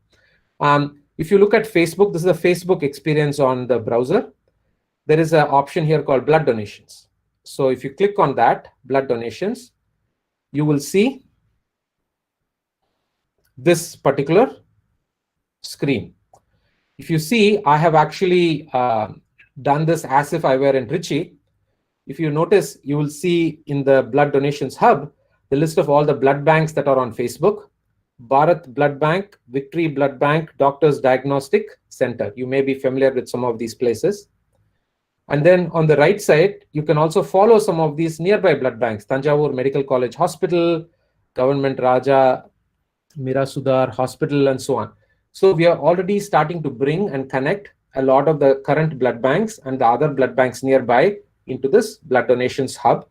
[SPEAKER 3] If you look at Facebook, this is a Facebook experience on the browser. There is an option here called blood donations. So if you click on that, blood donations, you will see this particular screen. If you see, I have actually done this as if I were in Richie. If you notice, you will see in the blood donations hub, the list of all the blood banks that are on Facebook. Bharat Blood Bank, Victory Blood Bank, Doctors Diagnostic Center. You may be familiar with some of these places. And then on the right side, you can also follow some of these nearby blood banks. Tanjavur Medical College Hospital, Government Raja Mirasudar Hospital, and so on. So we are already starting to bring and connect a lot of the current blood banks and the other blood banks nearby into this blood donations hub.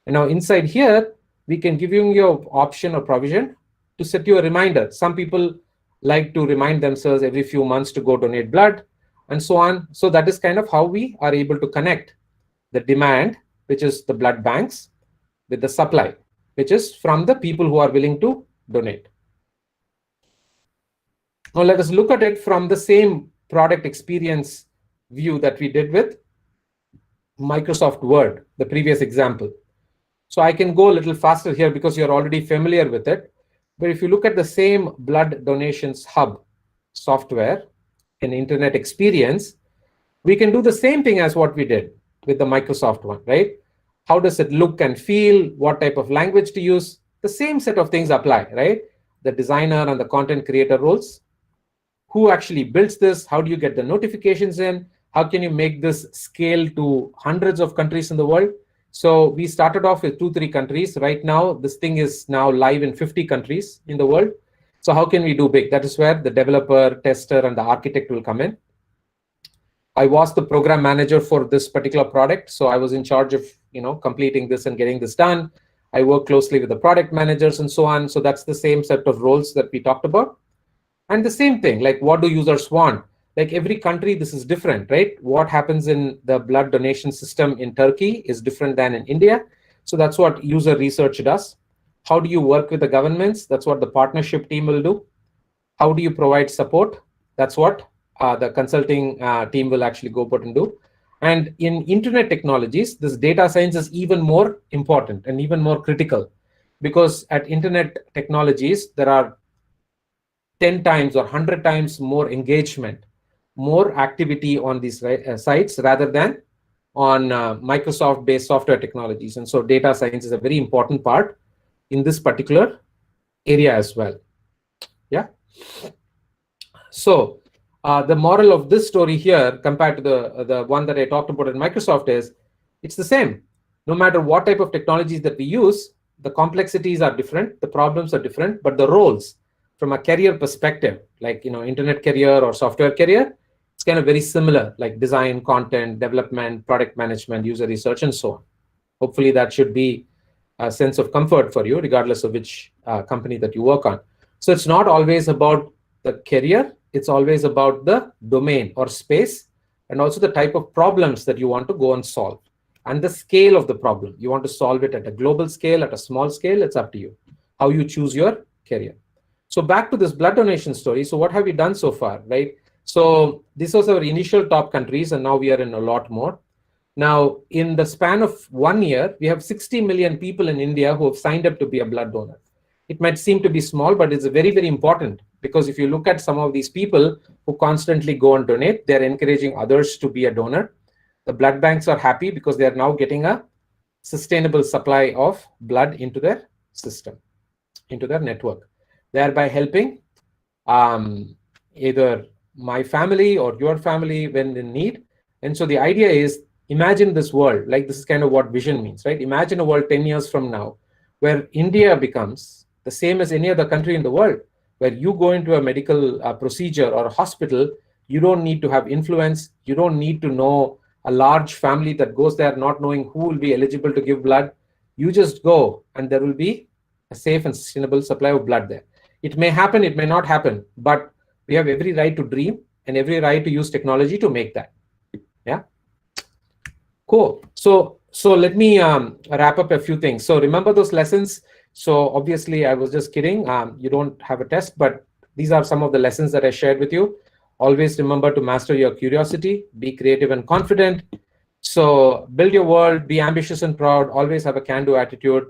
[SPEAKER 3] And now inside here, we can give you your option or provision to set you a reminder. Some people like to remind themselves every few months to go donate blood and so on. So that is kind of how we are able to connect the demand, which is the blood banks, with the supply, which is from the people who are willing to donate. Now let us look at it from the same product experience view that we did with Microsoft Word, the previous example. So I can go a little faster here because you're already familiar with it. But if you look at the same blood donations hub software and internet experience, we can do the same thing as what we did with the Microsoft one, right? How does it look and feel? What type of language to use? The same set of things apply, right? The designer and the content creator roles. Who actually builds this? How do you get the notifications in? How can you make this scale to hundreds of countries in the world? So we started off with 2-3 countries. Right now, this thing is now live in 50 countries in the world. So how can we do big? That is where the developer, tester, and the architect will come in. I was the program manager for this particular product. So I was in charge of completing this and getting this done. I work closely with the product managers and so on. So that's the same set of roles that we talked about. And the same thing, like what do users want? Like every country, this is different, right? What happens in the blood donation system in Turkey is different than in India. So that's what user research does. How do you work with the governments? That's what the partnership team will do. How do you provide support? That's what the consulting team will actually go put and do. And in internet technologies, this data science is even more important and even more critical, because at internet technologies, there are 10 times or 100 times more engagement, more activity on these sites rather than on Microsoft-based software technologies. And so data science is a very important part in this particular area as well. Yeah. So the moral of this story here, compared to the one that I talked about in Microsoft, is it's the same. No matter what type of technologies that we use, the complexities are different, the problems are different, but the roles from a career perspective, like internet career or software career, it's kind of very similar, like design, content, development, product management, user research, and so on. Hopefully that should be a sense of comfort for you, regardless of which company that you work on. So it's not always about the career, it's always about the domain or space, and also the type of problems that you want to go and solve, and the scale of the problem. You want to solve it at a global scale, at a small scale, it's up to you, how you choose your career. So back to this blood donation story. So what have we done so far, right? So this was our initial top countries, and now we are in a lot more. Now, in the span of 1 year, we have 60 million people in India who have signed up to be a blood donor. It might seem to be small, but it's very, very important, because if you look at some of these people who constantly go and donate, they're encouraging others to be a donor. The blood banks are happy because they are now getting a sustainable supply of blood into their system, into their network, thereby helping either my family or your family when in need. And so the idea is, imagine this world, like this is kind of what vision means, right? Imagine a world 10 years from now where India becomes the same as any other country in the world, where you go into a medical procedure or a hospital, you don't need to have influence, you don't need to know a large family that goes there not knowing who will be eligible to give blood. You just go and there will be a safe and sustainable supply of blood there. It may happen, it may not happen, but we have every right to dream and every right to use technology to make that. Yeah. Cool. So let me wrap up a few things. So remember those lessons. So obviously I was just kidding. You don't have a test, but these are some of the lessons that I shared with you. Always remember to master your curiosity, be creative and confident. So build your world, be ambitious and proud, always have a can-do attitude,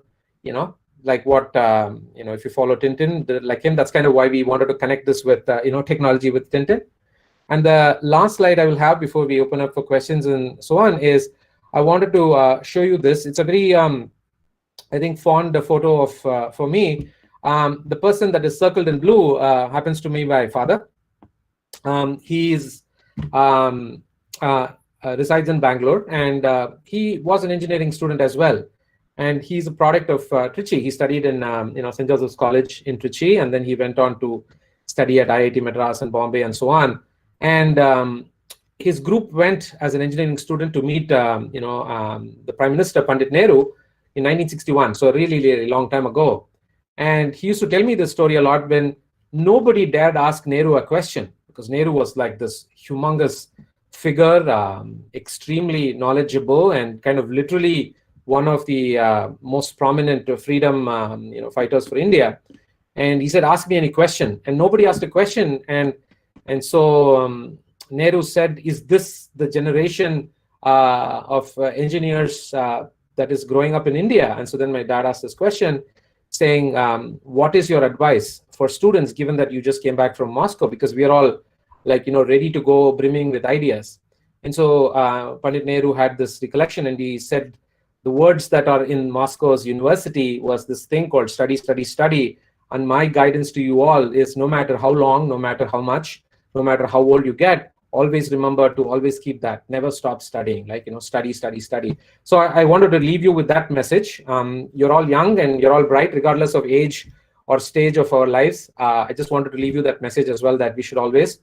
[SPEAKER 3] like what, if you follow Tintin, like him, that's kind of why we wanted to connect this with, technology with Tintin. And the last slide I will have before we open up for questions and so on is, I wanted to show you this. It's a very, I think, fond photo of, for me. The person that is circled in blue happens to be my father. He resides in Bangalore, and he was an engineering student as well. And he's a product of Trichy. He studied in St. Joseph's College in Trichy, and then he went on to study at IIT Madras and Bombay and so on. And his group went as an engineering student to meet the Prime Minister Pandit Nehru in 1961, so really, really long time ago. And he used to tell me this story a lot when nobody dared ask Nehru a question, because Nehru was like this humongous figure, extremely knowledgeable, and kind of literally one of the most prominent freedom fighters for India. And he said, ask me any question. And nobody asked a question. And so Nehru said, is this the generation of engineers that is growing up in India? And so then my dad asked this question, saying, what is your advice for students, given that you just came back from Moscow? Because we are all ready to go, brimming with ideas. And so Pandit Nehru had this recollection, and he said, the words that are in Moscow's university was this thing called study, study, study. And my guidance to you all is, no matter how long, no matter how much, no matter how old you get, always remember to always keep that, never stop studying, study, study, study. So I wanted to leave you with that message. You're all young and you're all bright, regardless of age or stage of our lives. I just wanted to leave you that message as well, that we should always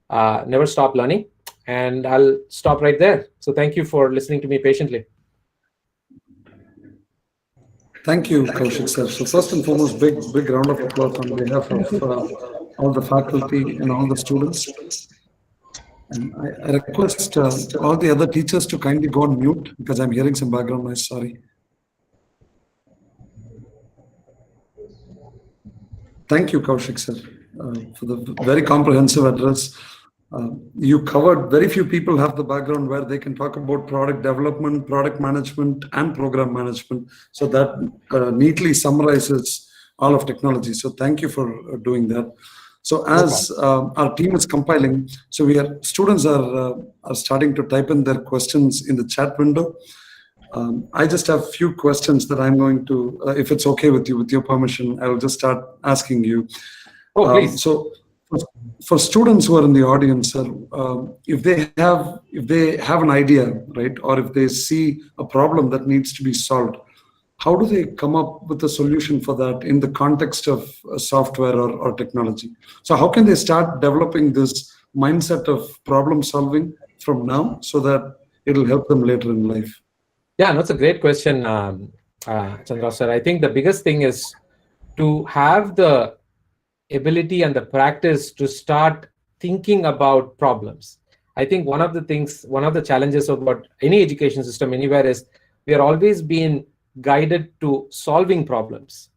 [SPEAKER 3] never stop learning. And I'll stop right there. So thank you for listening to me patiently.
[SPEAKER 4] Thank you, Kaushik sir. So first and foremost, big round of applause on behalf of all the faculty and all the students. And I request all the other teachers to kindly go on mute because I'm hearing some background noise. Sorry. Thank you, Kaushik sir, for the very comprehensive address. You covered, very few people have the background where they can talk about product development, product management, and program management. So that neatly summarizes all of technology. So thank you for doing that. So as our team is compiling, so students are starting to type in their questions in the chat window. I just have a few questions that I'm going to, if it's okay with you, with your permission, I'll just start asking you.
[SPEAKER 3] Oh, please.
[SPEAKER 4] So for students who are in the audience, if they have an idea, right, or if they see a problem that needs to be solved, how do they come up with a solution for that in the context of software or technology? So how can they start developing this mindset of problem solving from now so that it'll help them later in life?
[SPEAKER 3] Yeah, that's a great question, Chandra sir. I think the biggest thing is to have the ability and the practice to start thinking about problems. I think one of the challenges about any education system anywhere is we are always being guided to solving problems,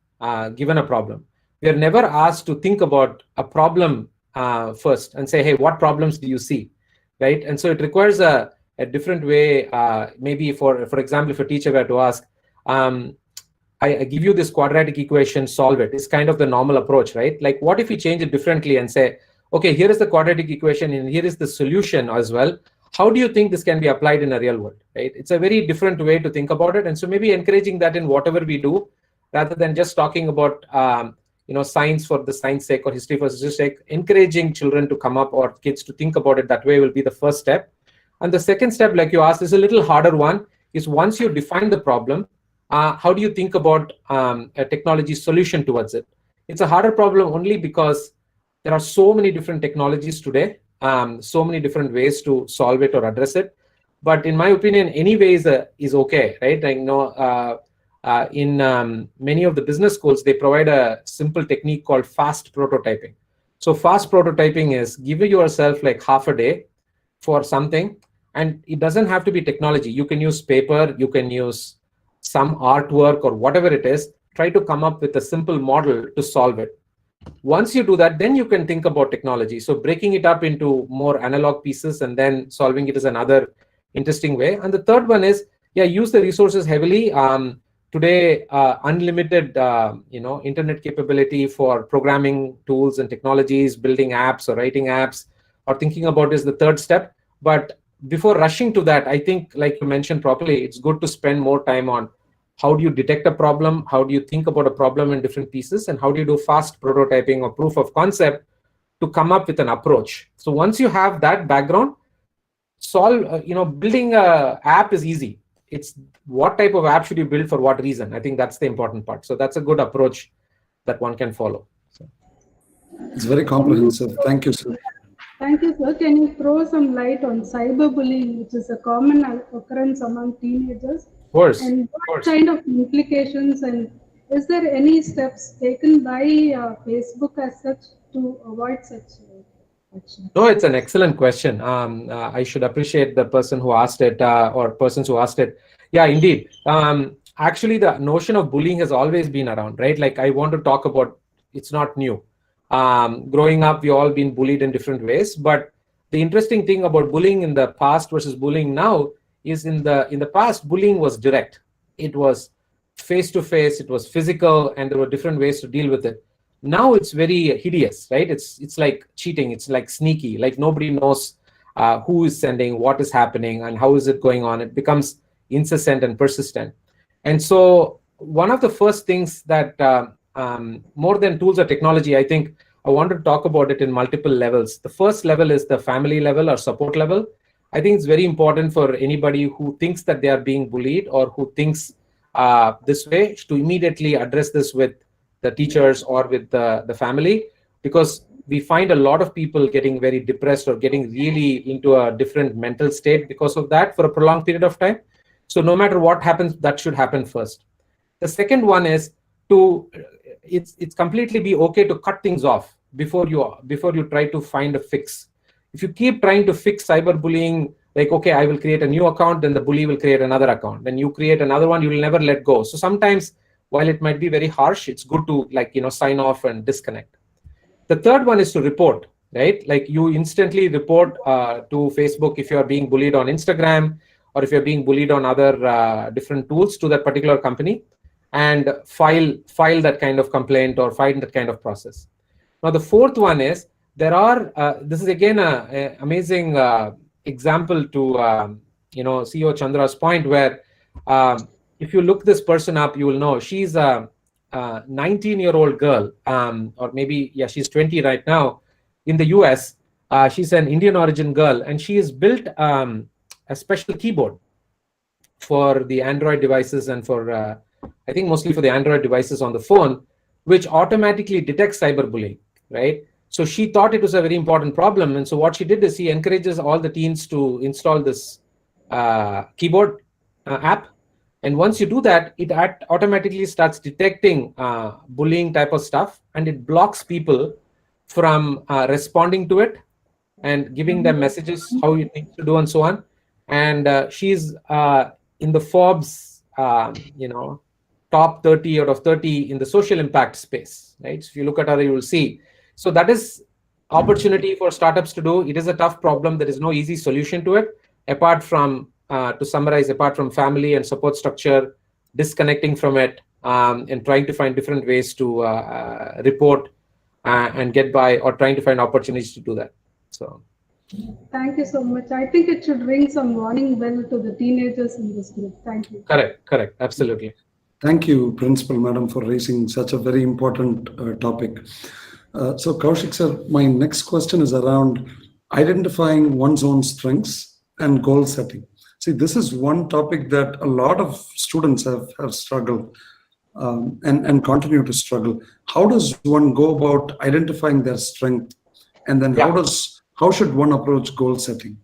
[SPEAKER 3] given a problem. We are never asked to think about a problem first and say, hey, what problems do you see, right? And so it requires a different way. Maybe for example, if a teacher were to ask, I give you this quadratic equation, solve it. It's kind of the normal approach, right? Like, what if we change it differently and say, okay, here is the quadratic equation and here is the solution as well. How do you think this can be applied in a real world, right? It's a very different way to think about it. And so maybe encouraging that in whatever we do, rather than just talking about, science for the science sake or history for history's sake, encouraging children to come up or kids to think about it that way will be the first step. And the second step, like you asked, is a little harder one, is once you define the problem, how do you think about a technology solution towards it? It's a harder problem only because there are so many different technologies today, so many different ways to solve it or address it. But in my opinion, any way is okay, right? I know in many of the business schools, they provide a simple technique called fast prototyping. So fast prototyping is give yourself like half a day for something, and it doesn't have to be technology. You can use paper, you can use some artwork or whatever it is. Try to come up with a simple model to solve it. Once you do that, then you can think about technology. So breaking it up into more analog pieces and then solving it is another interesting way. And the third one is, use the resources heavily. Today, unlimited, internet capability for programming tools and technologies, building apps or writing apps or thinking about is the third step. But before rushing to that, I think, like you mentioned properly, it's good to spend more time on how do you detect a problem, how do you think about a problem in different pieces, and how do you do fast prototyping or proof of concept to come up with an approach. So once you have that background, building a app is easy. It's what type of app should you build for what reason? I think that's the important part. So that's a good approach that one can follow. So.
[SPEAKER 4] It's very comprehensive. Thank you, sir.
[SPEAKER 1] Thank you, sir. Can you throw some light on cyberbullying, which is a common occurrence among teenagers?
[SPEAKER 3] Of course.
[SPEAKER 1] And what kind of implications, and is there any steps taken by Facebook as such to avoid such actions?
[SPEAKER 3] No, it's an excellent question. I should appreciate the person who asked it or persons who asked it. Yeah, indeed. Actually, the notion of bullying has always been around, right? Like I want to talk about, it's not new. Growing up, we all been bullied in different ways. But the interesting thing about bullying in the past versus bullying now is in the past, bullying was direct. It was face-to-face, it was physical, and there were different ways to deal with it. Now it's very hideous, right? It's like cheating, it's like sneaky, like nobody knows who is sending, what is happening, and how is it going on. It becomes incessant and persistent. And so one of the first things that more than tools or technology, I think I want to talk about it in multiple levels. The first level is the family level or support level. I think it's very important for anybody who thinks that they are being bullied or who thinks this way to immediately address this with the teachers or with the family, because we find a lot of people getting very depressed or getting really into a different mental state because of that for a prolonged period of time. So no matter what happens, that should happen first. The second one is it's completely be okay to cut things off. before you try to find a fix. If you keep trying to fix cyberbullying, like, okay, I will create a new account, then the bully will create another account, then you create another one, you will never let go. So sometimes, while it might be very harsh, it's good to, like, sign off and disconnect. The third one is to report, right? Like, you instantly report to Facebook if you are being bullied on Instagram, or if you're being bullied on other different tools, to that particular company, and file that kind of complaint or file that kind of process. Now, the fourth one is, there are, this is again a amazing example to, CEO Chandra's point, where if you look this person up, you will know she's a 19-year-old girl, or maybe, yeah, she's 20 right now, in the US. She's an Indian origin girl, and she has built a special keyboard for the Android devices, and for, I think mostly for the Android devices on the phone, which automatically detects cyberbullying, right? So she thought it was a very important problem. And so what she did is, she encourages all the teens to install this keyboard app. And once you do that, it automatically starts detecting bullying type of stuff, and it blocks people from responding to it and giving them messages how you need to do, and so on. And she's in the Forbes, top 30 out of 30 in the social impact space, right? So if you look at her, you will see. So that is opportunity for startups to do. It is a tough problem. There is no easy solution to it, apart from, to summarize, apart from family and support structure, disconnecting from it, and trying to find different ways to report and get by, or trying to find opportunities to do that. So.
[SPEAKER 1] Thank you so much. I think it should ring some warning bell to the teenagers in this group. Thank you.
[SPEAKER 3] Correct. Absolutely.
[SPEAKER 4] Thank you, Principal Madam, for raising such a very important topic. So, Kaushik sir, my next question is around identifying one's own strengths and goal setting. See, this is one topic that a lot of students have struggled and continue to struggle. How does one go about identifying their strength, and then how should one approach goal setting?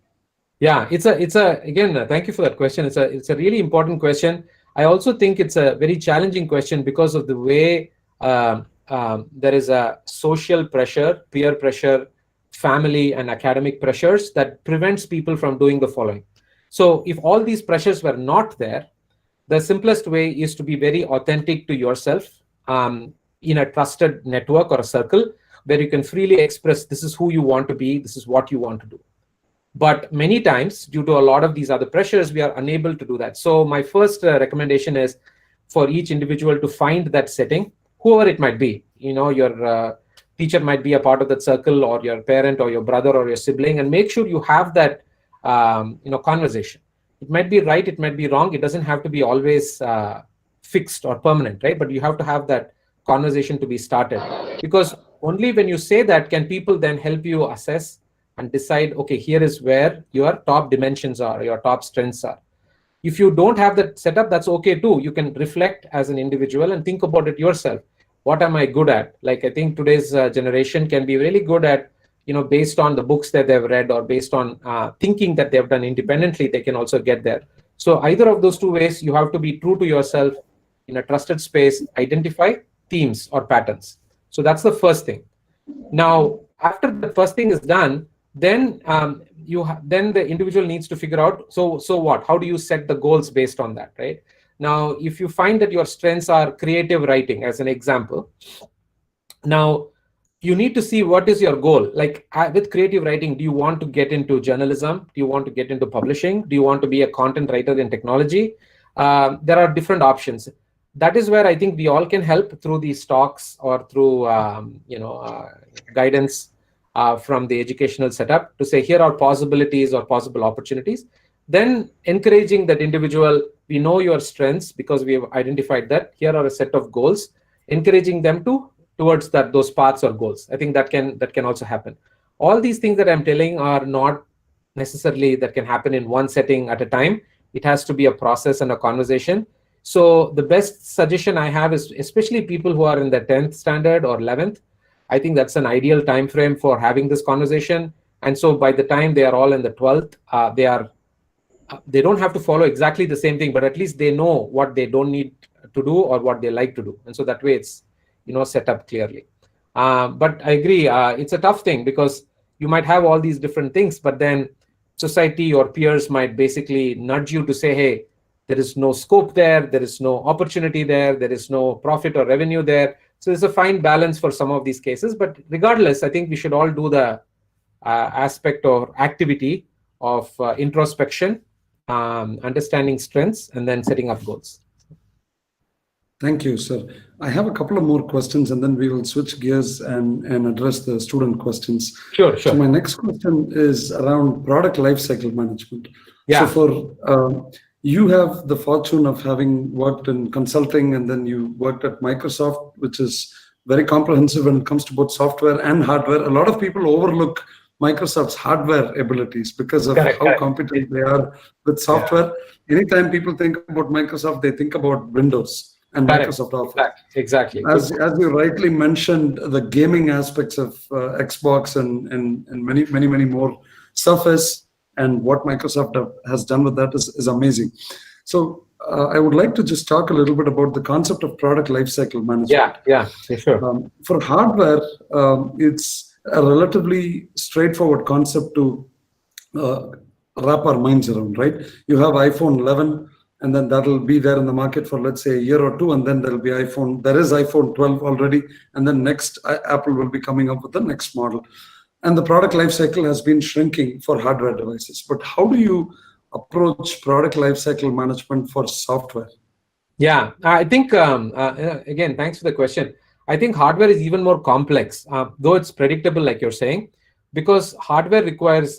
[SPEAKER 3] Yeah, it's a again, thank you for that question. It's a really important question. I also think it's a very challenging question because of the way there is a social pressure, peer pressure, family and academic pressures that prevents people from doing the following. So if all these pressures were not there, the simplest way is to be very authentic to yourself in a trusted network or a circle where you can freely express, this is who you want to be, this is what you want to do. But many times, due to a lot of these other pressures, we are unable to do that. So my first recommendation is for each individual to find that setting, whoever it might be. Your teacher might be a part of that circle, or your parent or your brother or your sibling, and make sure you have that conversation. It might be right, it might be wrong. It doesn't have to be always fixed or permanent, right? But you have to have that conversation to be started, because only when you say that can people then help you assess and decide, okay, here is where your top dimensions are, your top strengths are. If you don't have that set up, that's okay too. You can reflect as an individual and think about it yourself. What am I good at? Like, I think today's generation can be really good at, based on the books that they've read, or based on thinking that they've done independently, they can also get there. So either of those two ways, you have to be true to yourself in a trusted space, identify themes or patterns. So that's the first thing. Now, after the first thing is done, then then the individual needs to figure out, so what? How do you set the goals based on that, right? Now, if you find that your strengths are creative writing, as an example, now you need to see what is your goal. Like with creative writing, do you want to get into journalism? Do you want to get into publishing? Do you want to be a content writer in technology? There are different options. That is where I think we all can help through these talks or through guidance from the educational setup to say, here are possibilities or possible opportunities. Then encouraging that individual, we know your strengths because we have identified that. Here are a set of goals, encouraging them towards those paths or goals. I think that can also happen. All these things that I'm telling are not necessarily that can happen in one setting at a time. It has to be a process and a conversation. So the best suggestion I have is, especially people who are in the 10th standard or 11th, I think that's an ideal time frame for having this conversation. And so by the time they are all in the 12th, they don't have to follow exactly the same thing, but at least they know what they don't need to do or what they like to do. And so that way it's set up clearly. But I agree, it's a tough thing because you might have all these different things, but then society or peers might basically nudge you to say, hey, there is no scope there, there is no opportunity there is no profit or revenue there. So there's a fine balance for some of these cases. But regardless, I think we should all do the aspect or activity of introspection, understanding strengths, and then setting up goals.
[SPEAKER 4] Thank you, sir. I have a couple of more questions and then we will switch gears and address the student questions.
[SPEAKER 3] Sure.
[SPEAKER 4] So my next question is around product lifecycle management.
[SPEAKER 3] Yeah.
[SPEAKER 4] So for you have the fortune of having worked in consulting and then you worked at Microsoft, which is very comprehensive when it comes to both software and hardware. A lot of people overlook Microsoft's hardware abilities because of how competent they are with software. Anytime people think about Microsoft, they think about Windows and Microsoft Office.
[SPEAKER 3] Exactly.
[SPEAKER 4] As you rightly mentioned, the gaming aspects of Xbox and many more, Surface, and what Microsoft has done with that is amazing. So I would like to just talk a little bit about the concept of product lifecycle management.
[SPEAKER 3] Yeah, sure.
[SPEAKER 4] For hardware, it's a relatively straightforward concept to wrap our minds around, right? You have iPhone 11, and then that'll be there in the market for, let's say, a year or two, and then there'll be there is iPhone 12 already, and then next Apple will be coming up with the next model. And the product lifecycle has been shrinking for hardware devices. But how do you approach product lifecycle management for software?
[SPEAKER 3] Yeah, I think, again, thanks for the question. I think hardware is even more complex, though it's predictable, like you're saying, because hardware requires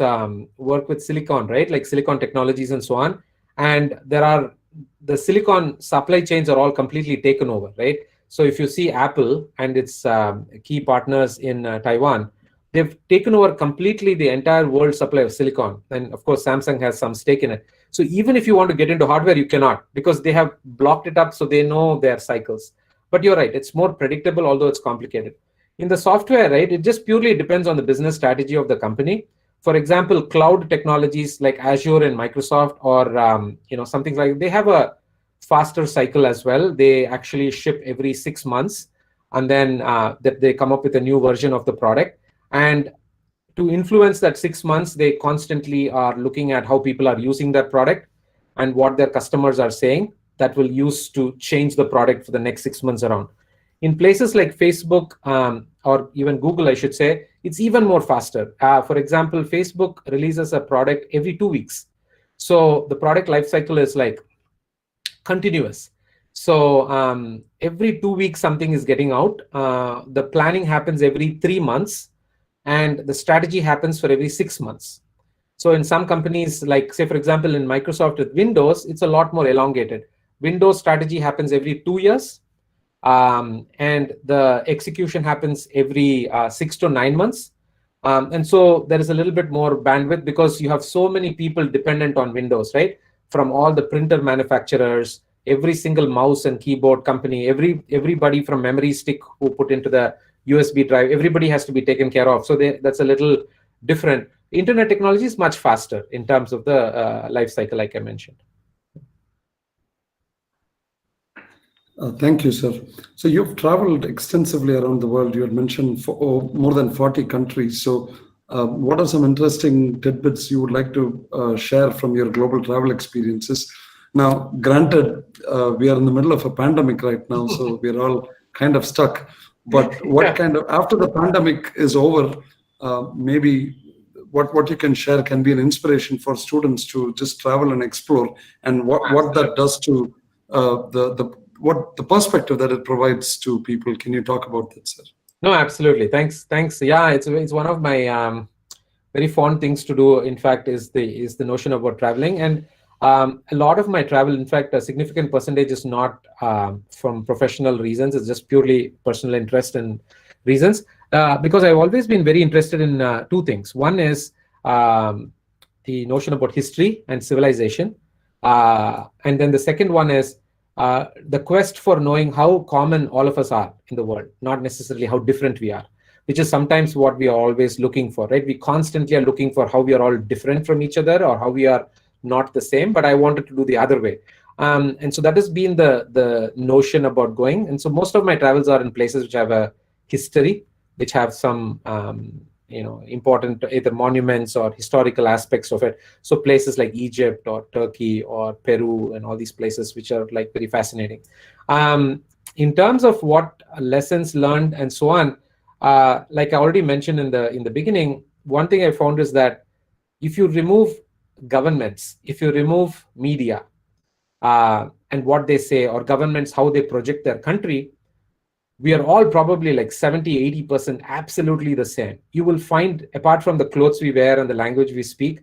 [SPEAKER 3] work with silicon, right? Like silicon technologies and so on. And the silicon supply chains are all completely taken over, right? So if you see Apple and its key partners in Taiwan, they've taken over completely the entire world supply of silicon. And of course, Samsung has some stake in it. So even if you want to get into hardware, you cannot, because they have blocked it up so they know their cycles. But you're right, it's more predictable, although it's complicated. In the software, right, it just purely depends on the business strategy of the company. For example, cloud technologies like Azure and Microsoft, or something like, they have a faster cycle as well. They actually ship every 6 months, and then they come up with a new version of the product. And to influence that 6 months, they constantly are looking at how people are using that product and what their customers are saying. That will use to change the product for the next 6 months around. In places like Facebook or even Google, I should say, it's even more faster. For example, Facebook releases a product every 2 weeks. So the product lifecycle is like continuous. So every 2 weeks, something is getting out. The planning happens every 3 months, and the strategy happens for every 6 months. So in some companies, like say, for example, in Microsoft with Windows, it's a lot more elongated. Windows strategy happens every 2 years. And the execution happens every 6 to 9 months. And so there is a little bit more bandwidth because you have so many people dependent on Windows, right? From all the printer manufacturers, every single mouse and keyboard company, everybody from memory stick who put into the USB drive, everybody has to be taken care of. So that's a little different. Internet technology is much faster in terms of the life cycle, like I mentioned.
[SPEAKER 4] Thank you, sir. So you've traveled extensively around the world. You had mentioned more than 40 countries. So what are some interesting tidbits you would like to share from your global travel experiences? Now, granted, we are in the middle of a pandemic right now, so we're all kind of stuck. But what kind of, after the pandemic is over, maybe what you can share can be an inspiration for students to just travel and explore, and what that does to the perspective that it provides to people. Can you talk about that, sir?
[SPEAKER 3] No, absolutely. Thanks. Yeah, it's one of my very fond things to do. In fact, is the notion about traveling, and a lot of my travel, in fact, a significant percentage is not from professional reasons. It's just purely personal interest and reasons. Because I've always been very interested in two things. One is the notion about history and civilization, and then the second one is the quest for knowing how common all of us are in the world, not necessarily how different we are, which is sometimes what we are always looking for, right? We constantly are looking for how we are all different from each other or how we are not the same, but I wanted to do the other way. And so that has been the notion about going. And so most of my travels are in places which have a history, which have some important either monuments or historical aspects of it. So places like Egypt or Turkey or Peru and all these places, which are like very fascinating. In terms of what lessons learned and so on, like I already mentioned in the beginning, one thing I found is that if you remove governments, if you remove media and what they say, or governments how they project their country, we are all probably like 70-80% absolutely the same. You will find, apart from the clothes we wear and the language we speak,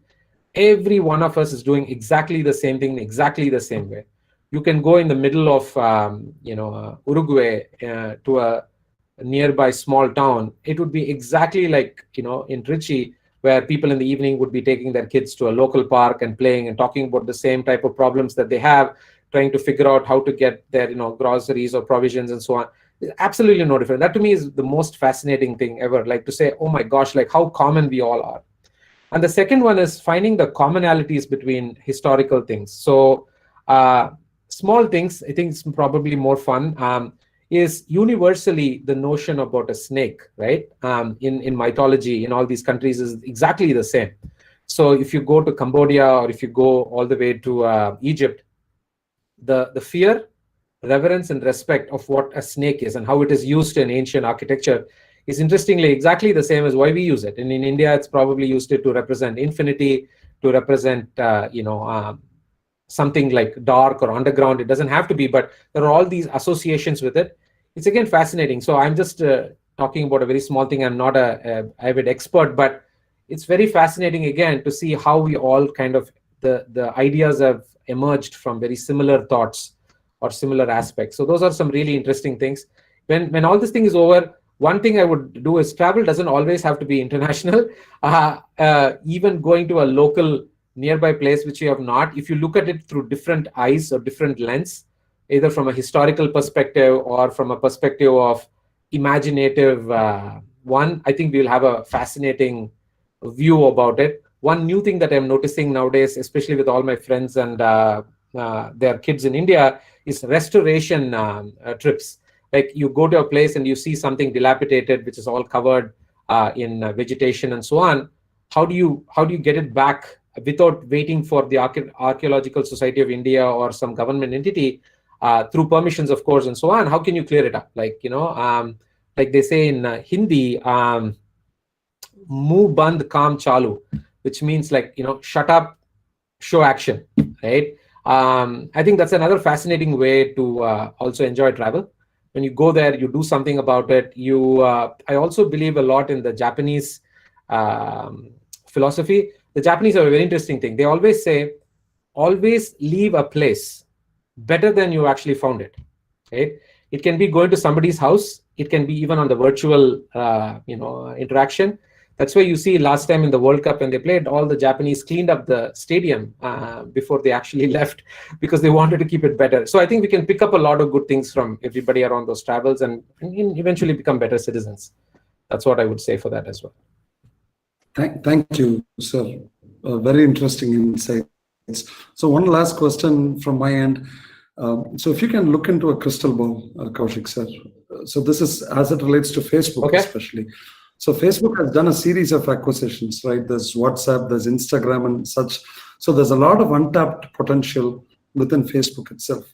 [SPEAKER 3] every one of us is doing exactly the same thing, exactly the same way. You can go in the middle of Uruguay to a nearby small town. It would be exactly like in Trichy, where people in the evening would be taking their kids to a local park and playing and talking about the same type of problems that they have, trying to figure out how to get their groceries or provisions and so on. Absolutely no different. That to me is the most fascinating thing ever, like to say, oh my gosh, like how common we all are. And the second one is finding the commonalities between historical things. So small things, I think it's probably more fun, is universally the notion about a snake, right? In mythology in all these countries is exactly the same. So if you go to Cambodia or if you go all the way to Egypt, the fear, reverence and respect of what a snake is and how it is used in ancient architecture is interestingly exactly the same as why we use it. And in India, it's probably used it to represent infinity, to represent something like dark or underground. It doesn't have to be, but there are all these associations with it. It's again fascinating. So I'm just talking about a very small thing. I'm not a avid expert, but it's very fascinating again to see how we all kind of the ideas have emerged from very similar thoughts or similar aspects. So those are some really interesting things. When all this thing is over, one thing I would do is travel doesn't always have to be international. Even going to a local nearby place which you have not, if you look at it through different eyes or different lens, either from a historical perspective or from a perspective of imaginative one, I think we'll have a fascinating view about it. One new thing that I'm noticing nowadays, especially with all my friends and their kids in India, is restoration trips. Like you go to a place and you see something dilapidated, which is all covered in vegetation and so on. How do you get it back without waiting for the Archaeological Society of India or some government entity, through permissions, of course, and so on? How can you clear it up? Like like they say in Hindi, "Muh band kaam chalu," which means like shut up, show action, right? I think that's another fascinating way to also enjoy travel. When you go there, you do something about it. I also believe a lot in the Japanese philosophy. The Japanese are a very interesting thing. They always say, always leave a place better than you actually found it, right? It can be going to somebody's house. It can be even on the virtual interaction. That's why you see last time in the World Cup when they played, all the Japanese cleaned up the stadium before they actually left, because they wanted to keep it better. So I think we can pick up a lot of good things from everybody around those travels and eventually become better citizens. That's what I would say for that as well.
[SPEAKER 4] Thank you, sir. Very interesting insights. So one last question from my end. So if you can look into a crystal ball, Kaushik sir. So this is as it relates to Facebook,
[SPEAKER 3] Okay.
[SPEAKER 4] especially. So Facebook has done a series of acquisitions, right? There's WhatsApp, there's Instagram and such. So there's a lot of untapped potential within Facebook itself.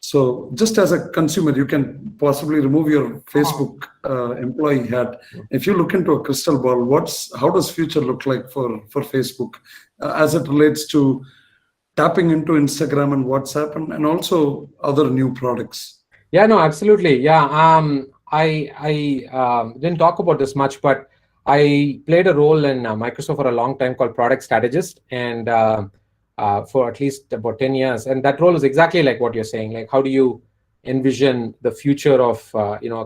[SPEAKER 4] So just as a consumer, you can possibly remove your Facebook employee hat. If you look into a crystal ball, how does future look like for Facebook as it relates to tapping into Instagram and WhatsApp and also other new products?
[SPEAKER 3] Yeah, no, absolutely. Yeah. I didn't talk about this much, but I played a role in Microsoft for a long time called product strategist, and for at least about 10 years. And that role is exactly like what you're saying. Like, how do you envision the future of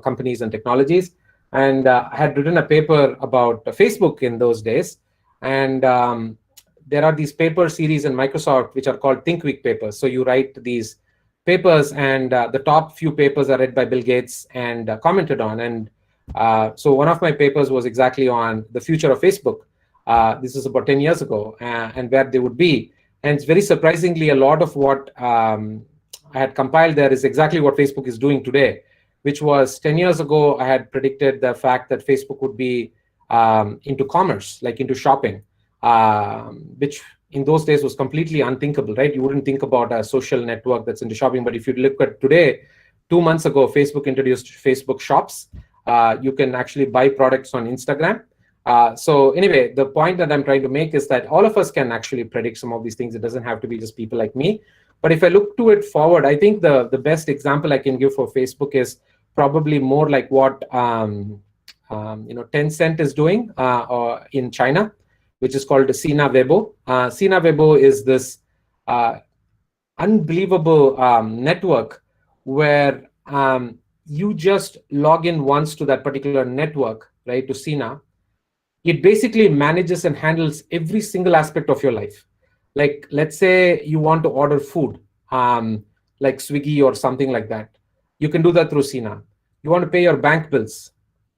[SPEAKER 3] companies and technologies? And I had written a paper about Facebook in those days. And there are these paper series in Microsoft which are called Think Week papers. So you write these papers, and the top few papers are read by Bill Gates and commented on. And so one of my papers was exactly on the future of Facebook. This is about 10 years ago, and where they would be. And it's very surprisingly, a lot of what I had compiled there is exactly what Facebook is doing today. which was 10 years ago, I had predicted the fact that Facebook would be into commerce, like into shopping, which in those days was completely unthinkable, right? You wouldn't think about a social network that's into shopping. But if you look at today, 2 months ago, Facebook introduced Facebook Shops. You can actually buy products on Instagram. So anyway, the point that I'm trying to make is that all of us can actually predict some of these things. It doesn't have to be just people like me. But if I look to it forward, I think the best example I can give for Facebook is probably more like what Tencent is doing or in China, which is called Sina Weibo. Sina Weibo is this unbelievable network where you just log in once to that particular network, right, to Sina. It basically manages and handles every single aspect of your life. Like, let's say you want to order food, like Swiggy or something like that. You can do that through Sina. You want to pay your bank bills,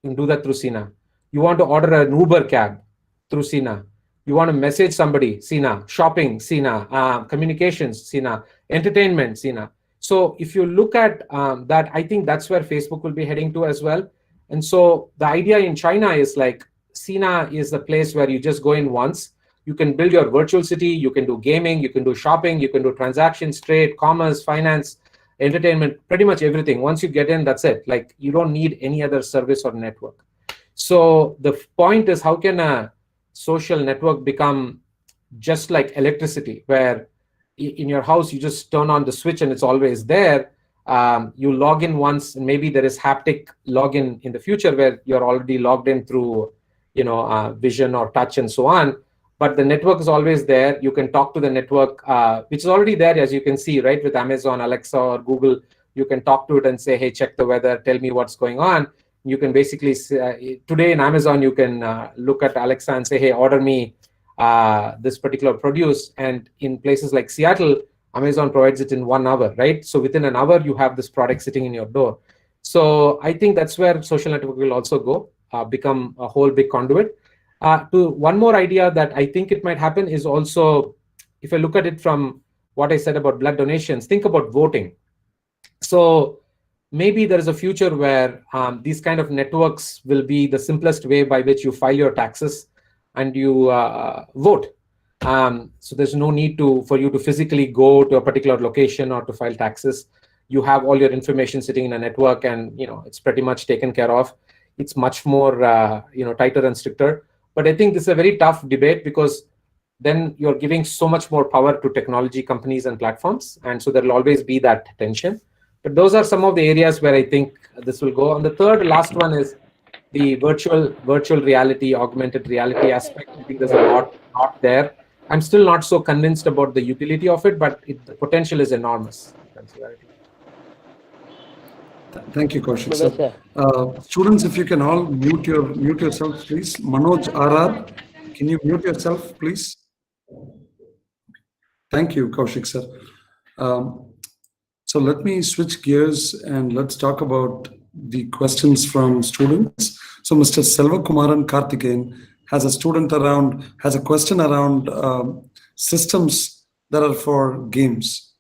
[SPEAKER 3] you can do that through Sina. You want to order an Uber cab through Sina. You want to message somebody, Sina. Shopping, Sina. Communications, Sina. Entertainment, Sina. So if you look at that, I think that's where Facebook will be heading to as well. And so the idea in China is like, Sina is the place where you just go in once. You can build your virtual city. You can do gaming. You can do shopping. You can do transactions, trade, commerce, finance, entertainment, pretty much everything. Once you get in, that's it. Like, you don't need any other service or network. So the point is, how can a social network become just like electricity, where in your house you just turn on the switch and it's always there? You log in once, and maybe there is haptic login in the future where you're already logged in through vision or touch and so on. But the network is always there. You can talk to the network, which is already there, as you can see, right? With Amazon, Alexa, or Google, you can talk to it and say, hey, check the weather, tell me what's going on. You can basically, today in Amazon, you can look at Alexa and say, hey, order me this particular produce. And in places like Seattle, Amazon provides it in 1 hour, right? So within an hour, you have this product sitting in your door. So I think that's where social network will also go, become a whole big conduit. To one more idea that I think it might happen is also, if I look at it from what I said about blood donations, think about voting. So maybe there is a future where these kind of networks will be the simplest way by which you file your taxes and you vote. So there's no need for you to physically go to a particular location or to file taxes. You have all your information sitting in a network, and it's pretty much taken care of. It's much more tighter and stricter. But I think this is a very tough debate, because then you're giving so much more power to technology companies and platforms. And so there'll always be that tension. But those are some of the areas where I think this will go. And the third last one is the virtual reality, augmented reality aspect. I think there's a lot there. I'm still not so convinced about the utility of it, but the potential is enormous.
[SPEAKER 4] Thank you, Kaushik sir. Students, if you can all mute yourselves, please. Manoj RR, can you mute yourself, please? Thank you, Kaushik sir. So let me switch gears and let's talk about the questions from students. So Mr. Selvakumaran Karthikeyan has a question around systems that are for games.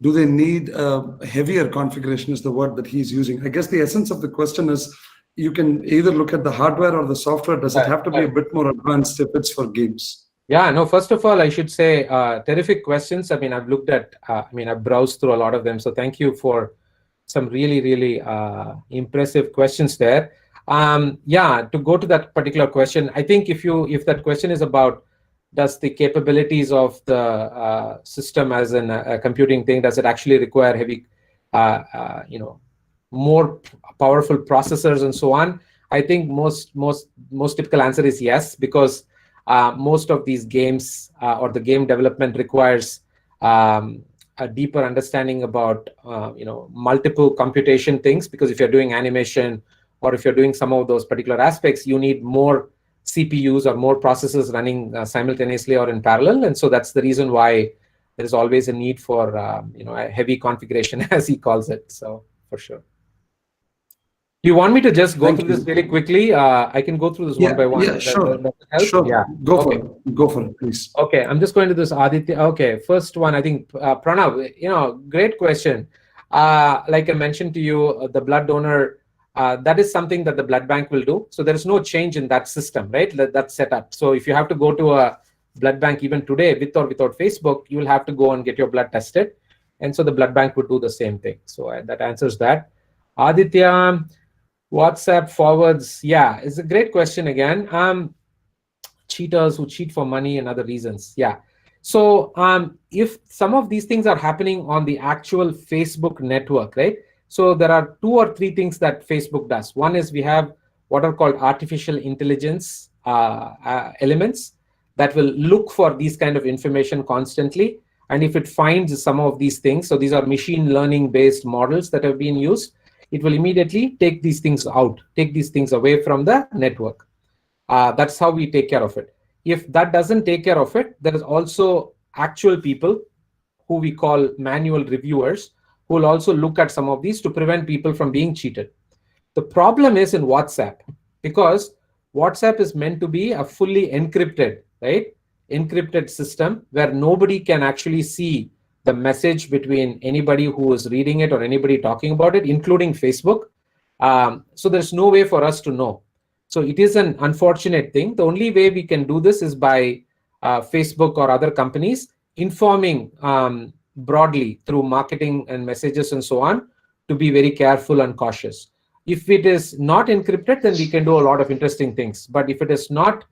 [SPEAKER 4] Do they need a heavier configuration, is the word that he's using. I guess the essence of the question is, you can either look at the hardware or the software. Does it have to be a bit more advanced if it's for games?
[SPEAKER 3] Yeah, no, first of all, I should say, terrific questions. I mean, I've looked at, I've browsed through a lot of them. So thank you for some really, really impressive questions there. To go to that particular question, I think if that question is about, does the capabilities of the system as a computing thing, does it actually require heavy, more powerful processors and so on? I think most typical answer is yes, because most of these games or the game development requires a deeper understanding about multiple computation things, because if you're doing animation or if you're doing some of those particular aspects, you need more CPUs or more processors running simultaneously or in parallel. And so that's the reason why there is always a need for a heavy configuration, as he calls it. So for sure. Do you want me to just go through this really quickly? I can go through this one by one.
[SPEAKER 4] Yeah, sure. Sure.
[SPEAKER 3] Yeah.
[SPEAKER 4] Go for it, please.
[SPEAKER 3] Okay, I'm just going to this Aditya. Okay, first one, I think Pranav, great question. Like I mentioned to you, the blood donor, that is something that the blood bank will do. So there is no change in that system, right? That's set up. So if you have to go to a blood bank even today, with or without Facebook, you will have to go and get your blood tested. And so the blood bank would do the same thing. So that answers that. Aditya, WhatsApp forwards. Yeah, it's a great question again. Cheaters who cheat for money and other reasons. Yeah. So if some of these things are happening on the actual Facebook network, right? So there are 2 or 3 things that Facebook does. One is we have what are called artificial intelligence elements that will look for these kind of information constantly. And if it finds some of these things, so these are machine learning based models that have been used, it will immediately take these things out, take these things away from the network. That's how we take care of it. If that doesn't take care of it, there is also actual people who we call manual reviewers who will also look at some of these to prevent people from being cheated. The problem is in WhatsApp, because WhatsApp is meant to be a fully encrypted, right? Encrypted system where nobody can actually see the message between anybody who is reading it or anybody talking about it, including Facebook. So there's no way for us to know. So it is an unfortunate thing. The only way we can do this is by Facebook or other companies informing broadly through marketing and messages and so on to be very careful and cautious. If it is not encrypted, then we can do a lot of interesting things. But if it is not,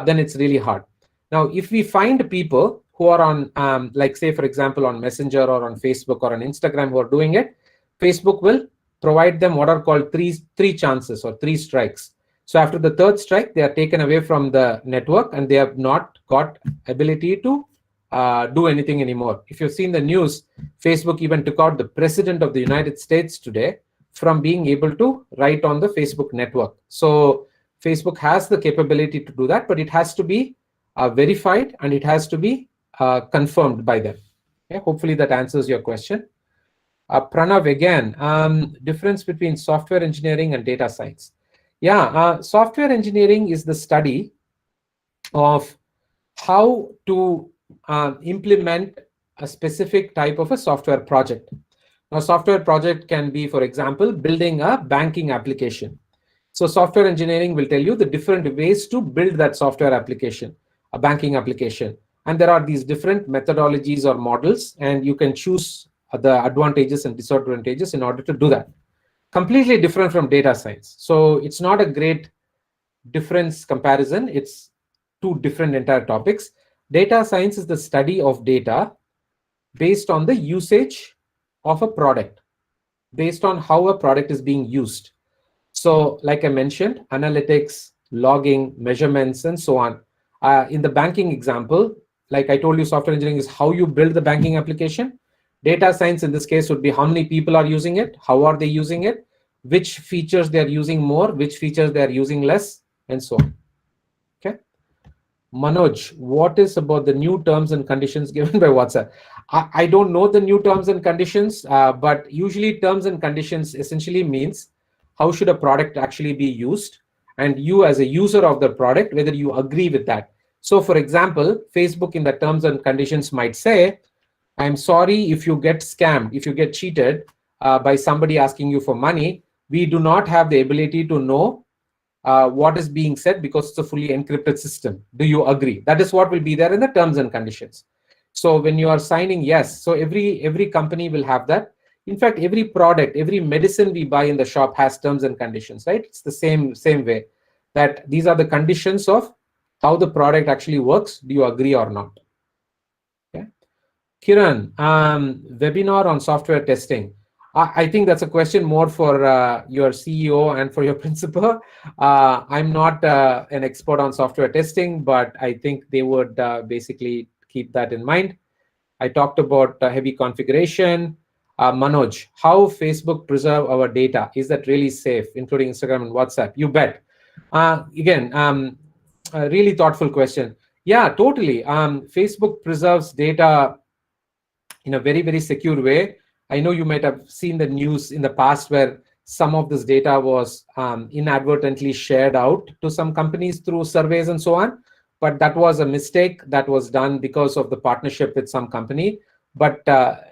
[SPEAKER 3] then it's really hard. Now, if we find people who are on, like say, for example, on Messenger or on Facebook or on Instagram who are doing it, Facebook will provide them what are called three chances or 3 strikes. So after the 3rd strike, they are taken away from the network and they have not got ability to do anything anymore. If you've seen the news, Facebook even took out the president of the United States today from being able to write on the Facebook network. So Facebook has the capability to do that, but it has to be verified and it has to be confirmed by them. Okay? Hopefully that answers your question. Pranav, again, difference between software engineering and data science. Yeah, software engineering is the study of how to implement a specific type of a software project. Now, software project can be, for example, building a banking application. So software engineering will tell you the different ways to build that software application, a banking application. And there are these different methodologies or models, and you can choose the advantages and disadvantages in order to do that. Completely different from data science. So it's not a great difference comparison. It's 2 different entire topics. Data science is the study of data based on the usage of a product, based on how a product is being used. So like I mentioned, analytics, logging, measurements, and so on. In the banking example, like I told you, software engineering is how you build the banking application. Data science in this case would be how many people are using it, how are they using it, which features they are using more, which features they are using less, and so on. Okay. Manoj, what is about the new terms and conditions given by WhatsApp? I don't know the new terms and conditions, but usually terms and conditions essentially means how should a product actually be used, and you as a user of the product, whether you agree with that. So for example, Facebook in the terms and conditions might say, I'm sorry if you get scammed, if you get cheated by somebody asking you for money. We do not have the ability to know what is being said because it's a fully encrypted system. Do you agree? That is what will be there in the terms and conditions. So when you are signing yes, so every company will have that. In fact, every product, every medicine we buy in the shop has terms and conditions, right? It's the same way that these are the conditions of how the product actually works. Do you agree or not? Okay. Kiran, webinar on software testing. I think that's a question more for your CEO and for your principal. I'm not an expert on software testing, but I think they would basically keep that in mind. I talked about heavy configuration. Manoj, how Facebook preserve our data? Is that really safe, including Instagram and WhatsApp? You bet. Again, a really thoughtful question. Yeah, totally. Facebook preserves data in a very, very secure way. I know you might have seen the news in the past where some of this data was inadvertently shared out to some companies through surveys and so on. But that was a mistake that was done because of the partnership with some company. But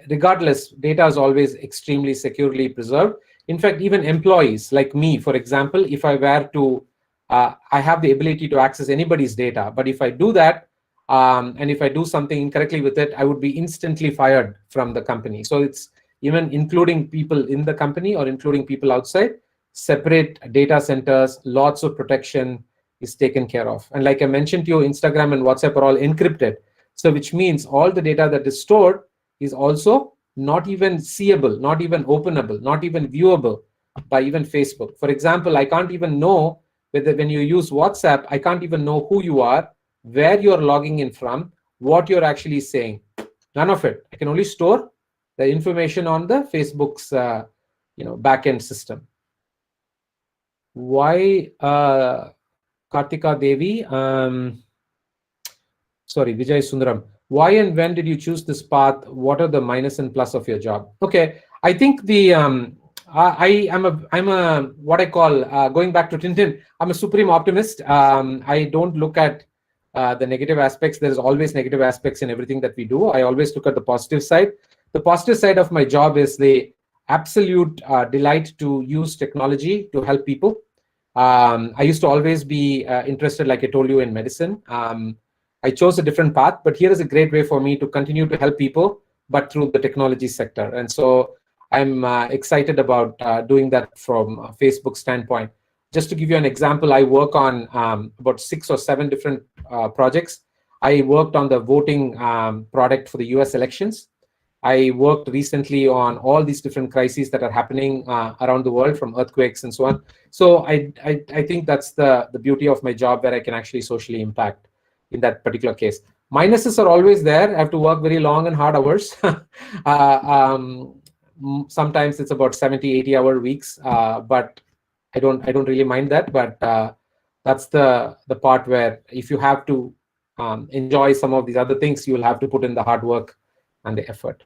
[SPEAKER 3] regardless, data is always extremely securely preserved. In fact, even employees like me, for example, if I were to, I have the ability to access anybody's data. But if I do that, and if I do something incorrectly with it, I would be instantly fired from the company. So it's even including people in the company or including people outside, separate data centers, lots of protection is taken care of. And like I mentioned to you, Instagram and WhatsApp are all encrypted. So which means all the data that is stored is also not even seeable, not even openable, not even viewable by even Facebook. For example, I can't even know whether when you use WhatsApp, I can't even know who you are, where you're logging in from, what you're actually saying. None of it. I can only store the information on the Facebook's backend system. Why Kartika Devi? Sorry, Vijay Sundaram. Why and when did you choose this path? What are the minus and plus of your job? Okay, I think the I'm a what I call going back to Tintin. I'm a supreme optimist. I don't look at the negative aspects. There's always negative aspects in everything that we do. I always look at the positive side. The positive side of my job is the absolute delight to use technology to help people. I used to always be interested, like I told you, in medicine. I chose a different path, but here is a great way for me to continue to help people, but through the technology sector. And so I'm excited about doing that from Facebook's standpoint. Just to give you an example, I work on about 6 or 7 different projects. I worked on the voting product for the US elections. I worked recently on all these different crises that are happening around the world, from earthquakes and so on. So I think that's the beauty of my job, where I can actually socially impact in that particular case. Minuses are always there. I have to work very long and hard hours. Sometimes it's about 70, 80-hour weeks, but I don't really mind that. But that's the part where if you have to enjoy some of these other things, you will have to put in the hard work and the effort.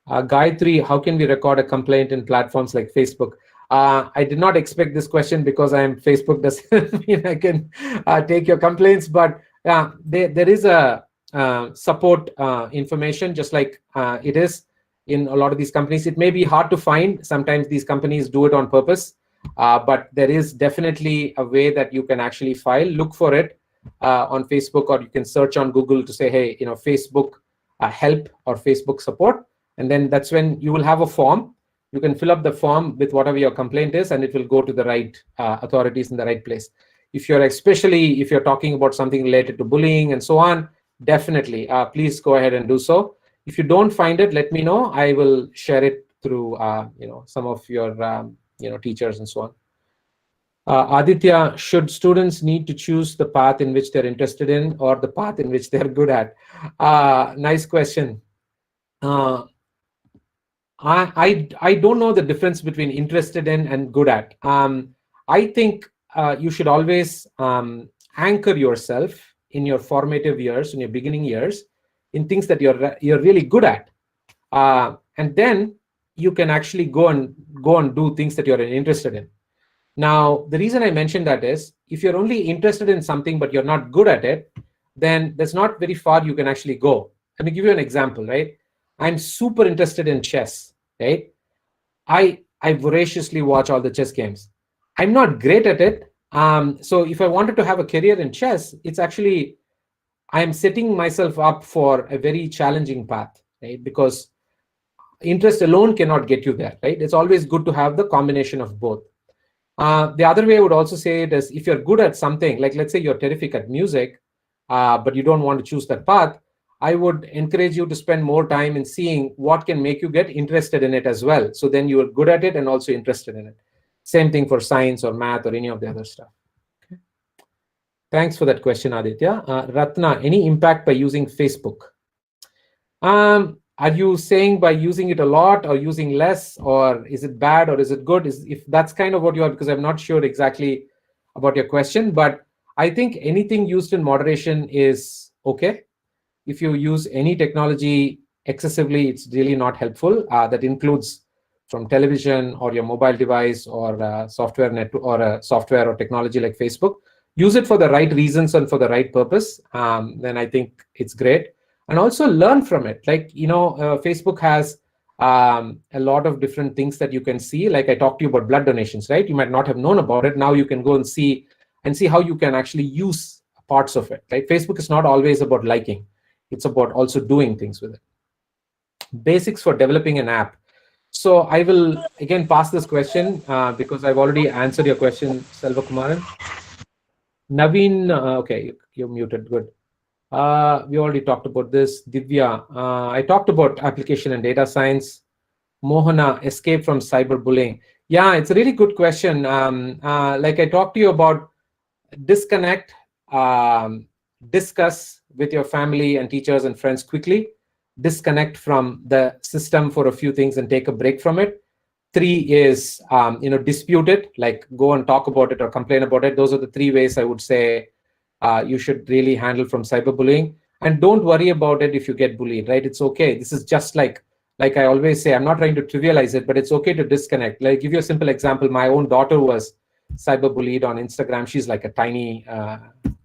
[SPEAKER 3] Gayatri, how can we record a complaint in platforms like Facebook? I did not expect this question, because Facebook doesn't mean I can take your complaints, but there is a support information, just like it is in a lot of these companies. It may be hard to find. Sometimes these companies do it on purpose, but there is definitely a way that you can actually file. Look for it on Facebook, or you can search on Google to say, hey, Facebook help or Facebook support. And then that's when you will have a form. You can fill up the form with whatever your complaint is, and it will go to the right authorities in the right place. Especially if you're talking about something related to bullying and so on, definitely, please go ahead and do so. If you don't find it, let me know. I will share it through some of your teachers and so on. Aditya, should students need to choose the path in which they're interested in, or the path in which they're good at? Nice question. I don't know the difference between interested in and good at. I think you should always anchor yourself in your formative years, in your beginning years, in things that you're really good at, and then you can actually go and do things that you're interested in. Now, the reason I mentioned that is, if you're only interested in something but you're not good at it, then there's not very far you can actually go. Let me give you an example, right? I'm super interested in chess, right? I voraciously watch all the chess games. I'm not great at it. So if I wanted to have a career in chess, it's actually, I'm setting myself up for a very challenging path, right? Because interest alone cannot get you there, right? It's always good to have the combination of both. The other way I would also say it is, if you're good at something, like let's say you're terrific at music, but you don't want to choose that path, I would encourage you to spend more time in seeing what can make you get interested in it as well. So then you are good at it and also interested in it. Same thing for science or math or any of the other stuff. Okay. Thanks for that question, Aditya. Ratna, any impact by using Facebook? Are you saying by using it a lot or using less, or is it bad or is it good? If that's kind of what you are, because I'm not sure exactly about your question, but I think anything used in moderation is okay. If you use any technology excessively, it's really not helpful. That includes from television or your mobile device or software network or a software or technology like Facebook. Use it for the right reasons and for the right purpose. Then I think it's great. and also learn from it. Like, Facebook has a lot of different things that you can see. Like I talked to you about blood donations, right? You might not have known about it. Now you can go and see how you can actually use parts of it, right? Facebook is not always about liking. It's about also doing things with it. Basics for developing an app. So I will again pass this question because I've already answered your question, Selva Kumaran. Naveen, okay, you're muted, good. We already talked about this. Divya, I talked about application and data science. Mohana, escape from cyberbullying. Yeah, it's a really good question. Like I talked to you about, disconnect, discuss with your family and teachers and friends quickly, disconnect from the system for a few things and take a break from it. 3 is, dispute it, like go and talk about it or complain about it. Those are the 3 ways I would say you should really handle from cyberbullying. And don't worry about it if you get bullied, right? It's okay. This is just like I always say, I'm not trying to trivialize it, but it's okay to disconnect. Like, give you a simple example. My own daughter was cyberbullied on Instagram. She's like a tiny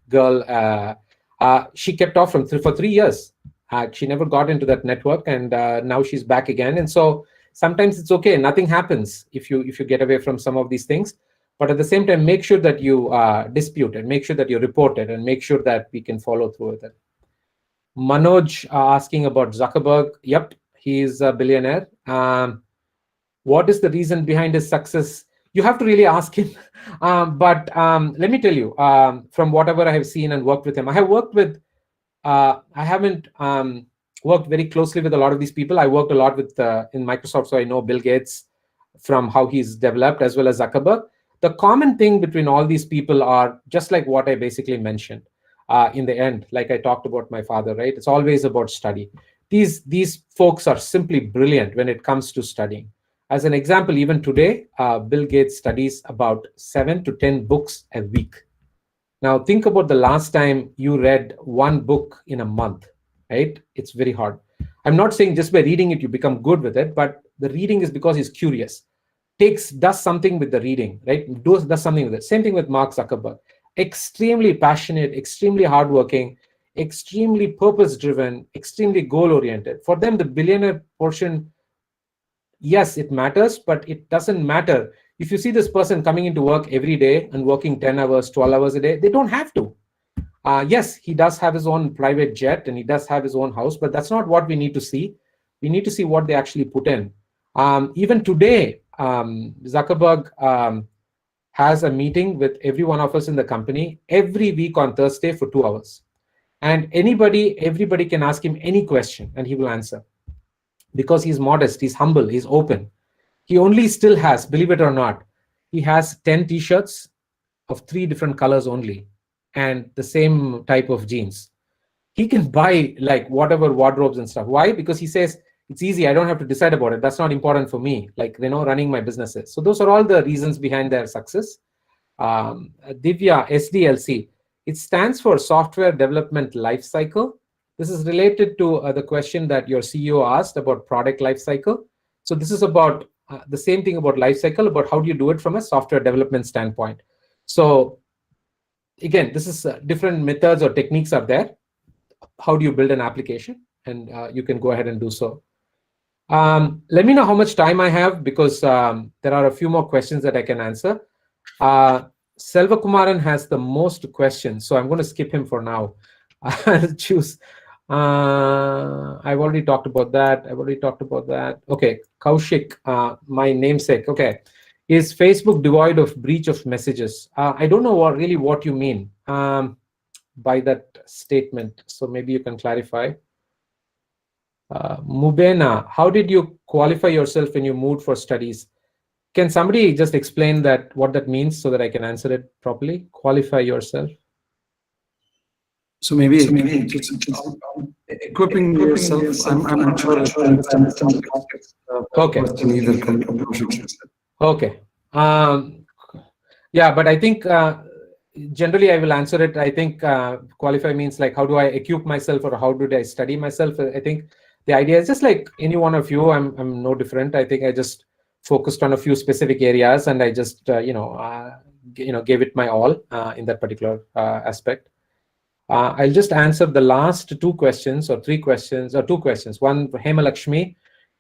[SPEAKER 3] girl. She kept off for 3 years. She never got into that network, and now she's back again. And so sometimes it's okay. Nothing happens if you get away from some of these things. But at the same time, make sure that you dispute it, make sure that you report it, and make sure that we can follow through with it. Manoj asking about Zuckerberg. Yep, he is a billionaire. What is the reason behind his success? You have to really ask him. But let me tell you, from whatever I have seen and worked with him, I haven't worked very closely with a lot of these people. I worked a lot with in Microsoft, so I know Bill Gates from how he's developed, as well as Zuckerberg. The common thing between all these people are just like what I basically mentioned. In the end, like I talked about my father, right? It's always about study. These folks are simply brilliant when it comes to studying. As an example, even today, Bill Gates studies about 7 to 10 books a week. Now, think about the last time you read 1 book in a month, right? It's very hard. I'm not saying just by reading it, you become good with it, but the reading is because he's curious. Does something with the reading, right? Does something with it. Same thing with Mark Zuckerberg. Extremely passionate, extremely hardworking, extremely purpose-driven, extremely goal-oriented. For them, the billionaire portion, yes, it matters, but it doesn't matter. If you see this person coming into work every day and working 10 hours, 12 hours a day, they don't have to. Yes, he does have his own private jet and he does have his own house, but that's not what we need to see. We need to see what they actually put in. Even today, Zuckerberg has a meeting with every one of us in the company every week on Thursday for 2 hours. And everybody can ask him any question and he will answer. Because he's modest, he's humble, he's open. He only still has, believe it or not, he has 10 t-shirts of 3 different colors only and the same type of jeans. He can buy like whatever wardrobes and stuff. Why? Because he says, it's easy, I don't have to decide about it. That's not important for me, like, running my businesses. So those are all the reasons behind their success. Divya, SDLC, it stands for Software Development Lifecycle. This is related to the question that your CEO asked about product lifecycle. So this is about the same thing about lifecycle, about how do you do it from a software development standpoint. So again, this is different methods or techniques are there. How do you build an application? And you can go ahead and do so. Let me know how much time I have, because there are a few more questions that I can answer. Selva Kumaran has the most questions, so I'm going to skip him for now. I'll choose. I've already talked about that. Okay, Kaushik, my namesake. Okay, is Facebook devoid of breach of messages? I don't know what you mean by that statement, so maybe you can clarify. Mubena, how did you qualify yourself when you moved for studies? Can somebody just explain what that means so that I can answer it properly? Qualify yourself.
[SPEAKER 4] So maybe just equipping yourself. I'm sure I understand the context.
[SPEAKER 3] Okay. Okay. Yeah, but I think generally I will answer it. I think qualify means like, how do I equip myself, or how did I study myself? I think the idea is just like any one of you. I'm no different. I think I just focused on a few specific areas, and I just gave it my all in that particular aspect. I'll just answer the last two questions or three questions or two questions. One, Hema Lakshmi.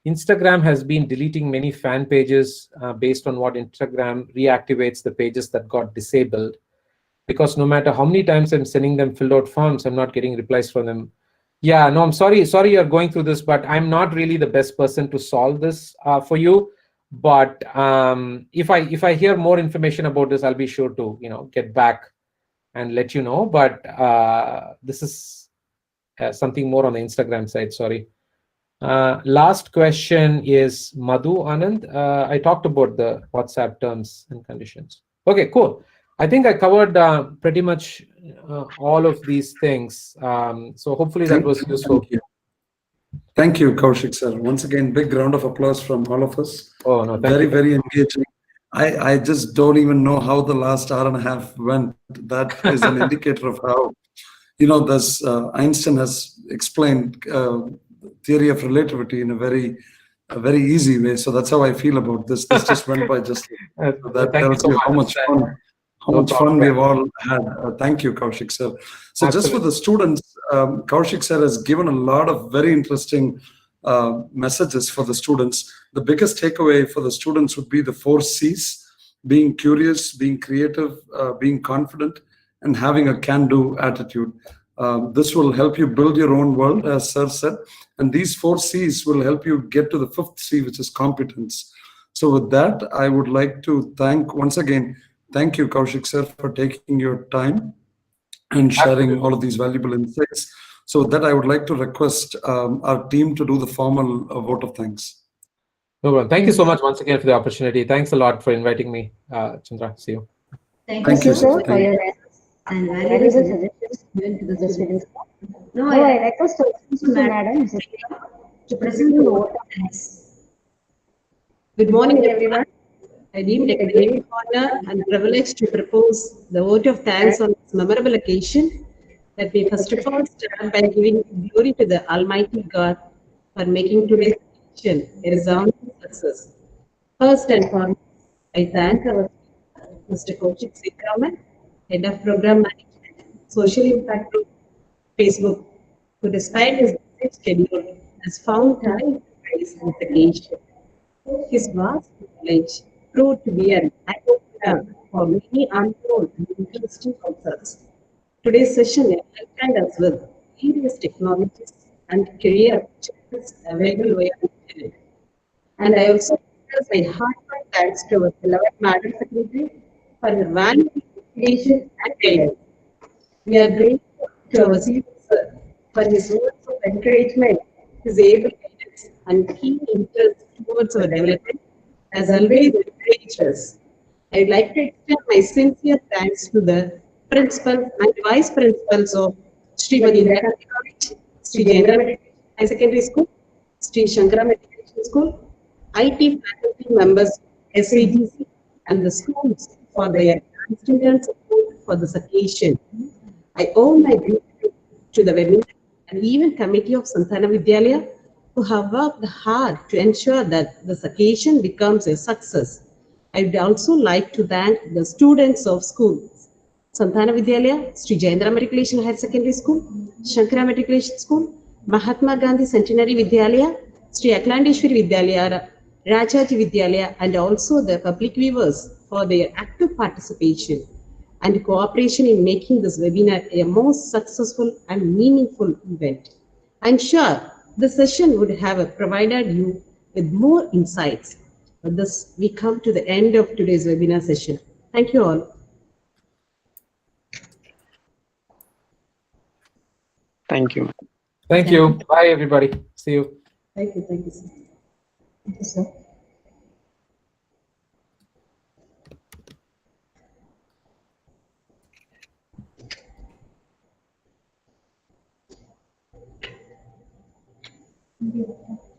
[SPEAKER 3] Instagram has been deleting many fan pages based on what Instagram reactivates the pages that got disabled, because no matter how many times I'm sending them filled out forms, I'm not getting replies from them. Yeah, no, I'm sorry you're going through this, but I'm not really the best person to solve this for you. But if I hear more information about this, I'll be sure to get back and let you know. But this is something more on the Instagram side. Sorry. Last question is Madhu Anand. I talked about the WhatsApp terms and conditions. Okay, cool. I think I covered pretty much all of these things. So hopefully that was useful.
[SPEAKER 4] Thank you, Kaushik sir. Once again, big round of applause from all of us.
[SPEAKER 3] Oh, no, thank
[SPEAKER 4] very,
[SPEAKER 3] you.
[SPEAKER 4] very engaging. I just don't even know how the last hour and a half went. That is an indicator of how, this Einstein has explained theory of relativity in a very easy way. So that's how I feel about this. This just went by just. So that tells you how much fun. How much fun we've all had. Thank you, Kaushik sir. So just for the students, Kaushik sir has given a lot of very interesting messages for the students. The biggest takeaway for the students would be the 4 C's: being curious, being creative, being confident, and having a can-do attitude. This will help you build your own world, as sir said. And these 4 C's will help you get to the 5th C, which is competence. So with that, I would like to thank you, Kaushik sir, for taking your time and sharing all of these valuable insights. So with that, I would like to request our team to do the formal vote of thanks.
[SPEAKER 3] No problem. Thank you so much once again for the opportunity. Thanks a lot for inviting me, Chandra. See you.
[SPEAKER 2] Thank you, sir, for your and valuable suggestions given to the students. Now I request to Madam to present the vote of thanks.
[SPEAKER 5] Good morning, everyone. I deem it a great honor and privilege to propose the vote of thanks on this memorable occasion. Let me first of all start by giving glory to the Almighty God for making today's occasion a resounding success. First and foremost, I thank our Mr. Kaushik Sekharaman, Head of Program Management, Social Impact Group, Facebook, who despite his busy schedule has found time to raise this occasion. His vast knowledge proved to be an eye-opener for many untold and interesting concepts. Today's session enlightened us with various technologies and career opportunities available via the internet. And I also express my heartfelt thanks to our beloved Madam Secretary for her valuable information and guidance. We are grateful to our CEO sir for his words of encouragement, his able guidance, and keen interest towards our development, as always encouraged us. I would like to extend my sincere thanks to the principal and vice principals of Srimati Indira Gandhi College, Sri Jayendra Medical High Secondary School, Sri Shankara Medical School, IT faculty members, SAGC, and the schools for their constant support for this occasion. I owe my gratitude to the webinar and even committee of Santhana Vidyalaya, who have worked hard to ensure that this occasion becomes a success. I would also like to thank the students of schools: Santhana Vidyalaya, Sri Jayendra Matriculation Higher Secondary School, Shankara Matriculation School, Mahatma Gandhi Centenary Vidyalaya, Sri Aklandeshwari Vidyalaya, Rajaji Vidyalaya, and also the public viewers for their active participation and cooperation in making this webinar a most successful and meaningful event. I'm sure the session would have provided you with more insights. With this, we come to the end of today's webinar session. Thank you all.
[SPEAKER 6] Thank you.
[SPEAKER 3] Thank you. Bye, everybody. See you.
[SPEAKER 5] Thank you. Thank you, sir.
[SPEAKER 2] Thank you, sir.
[SPEAKER 5] Thank you.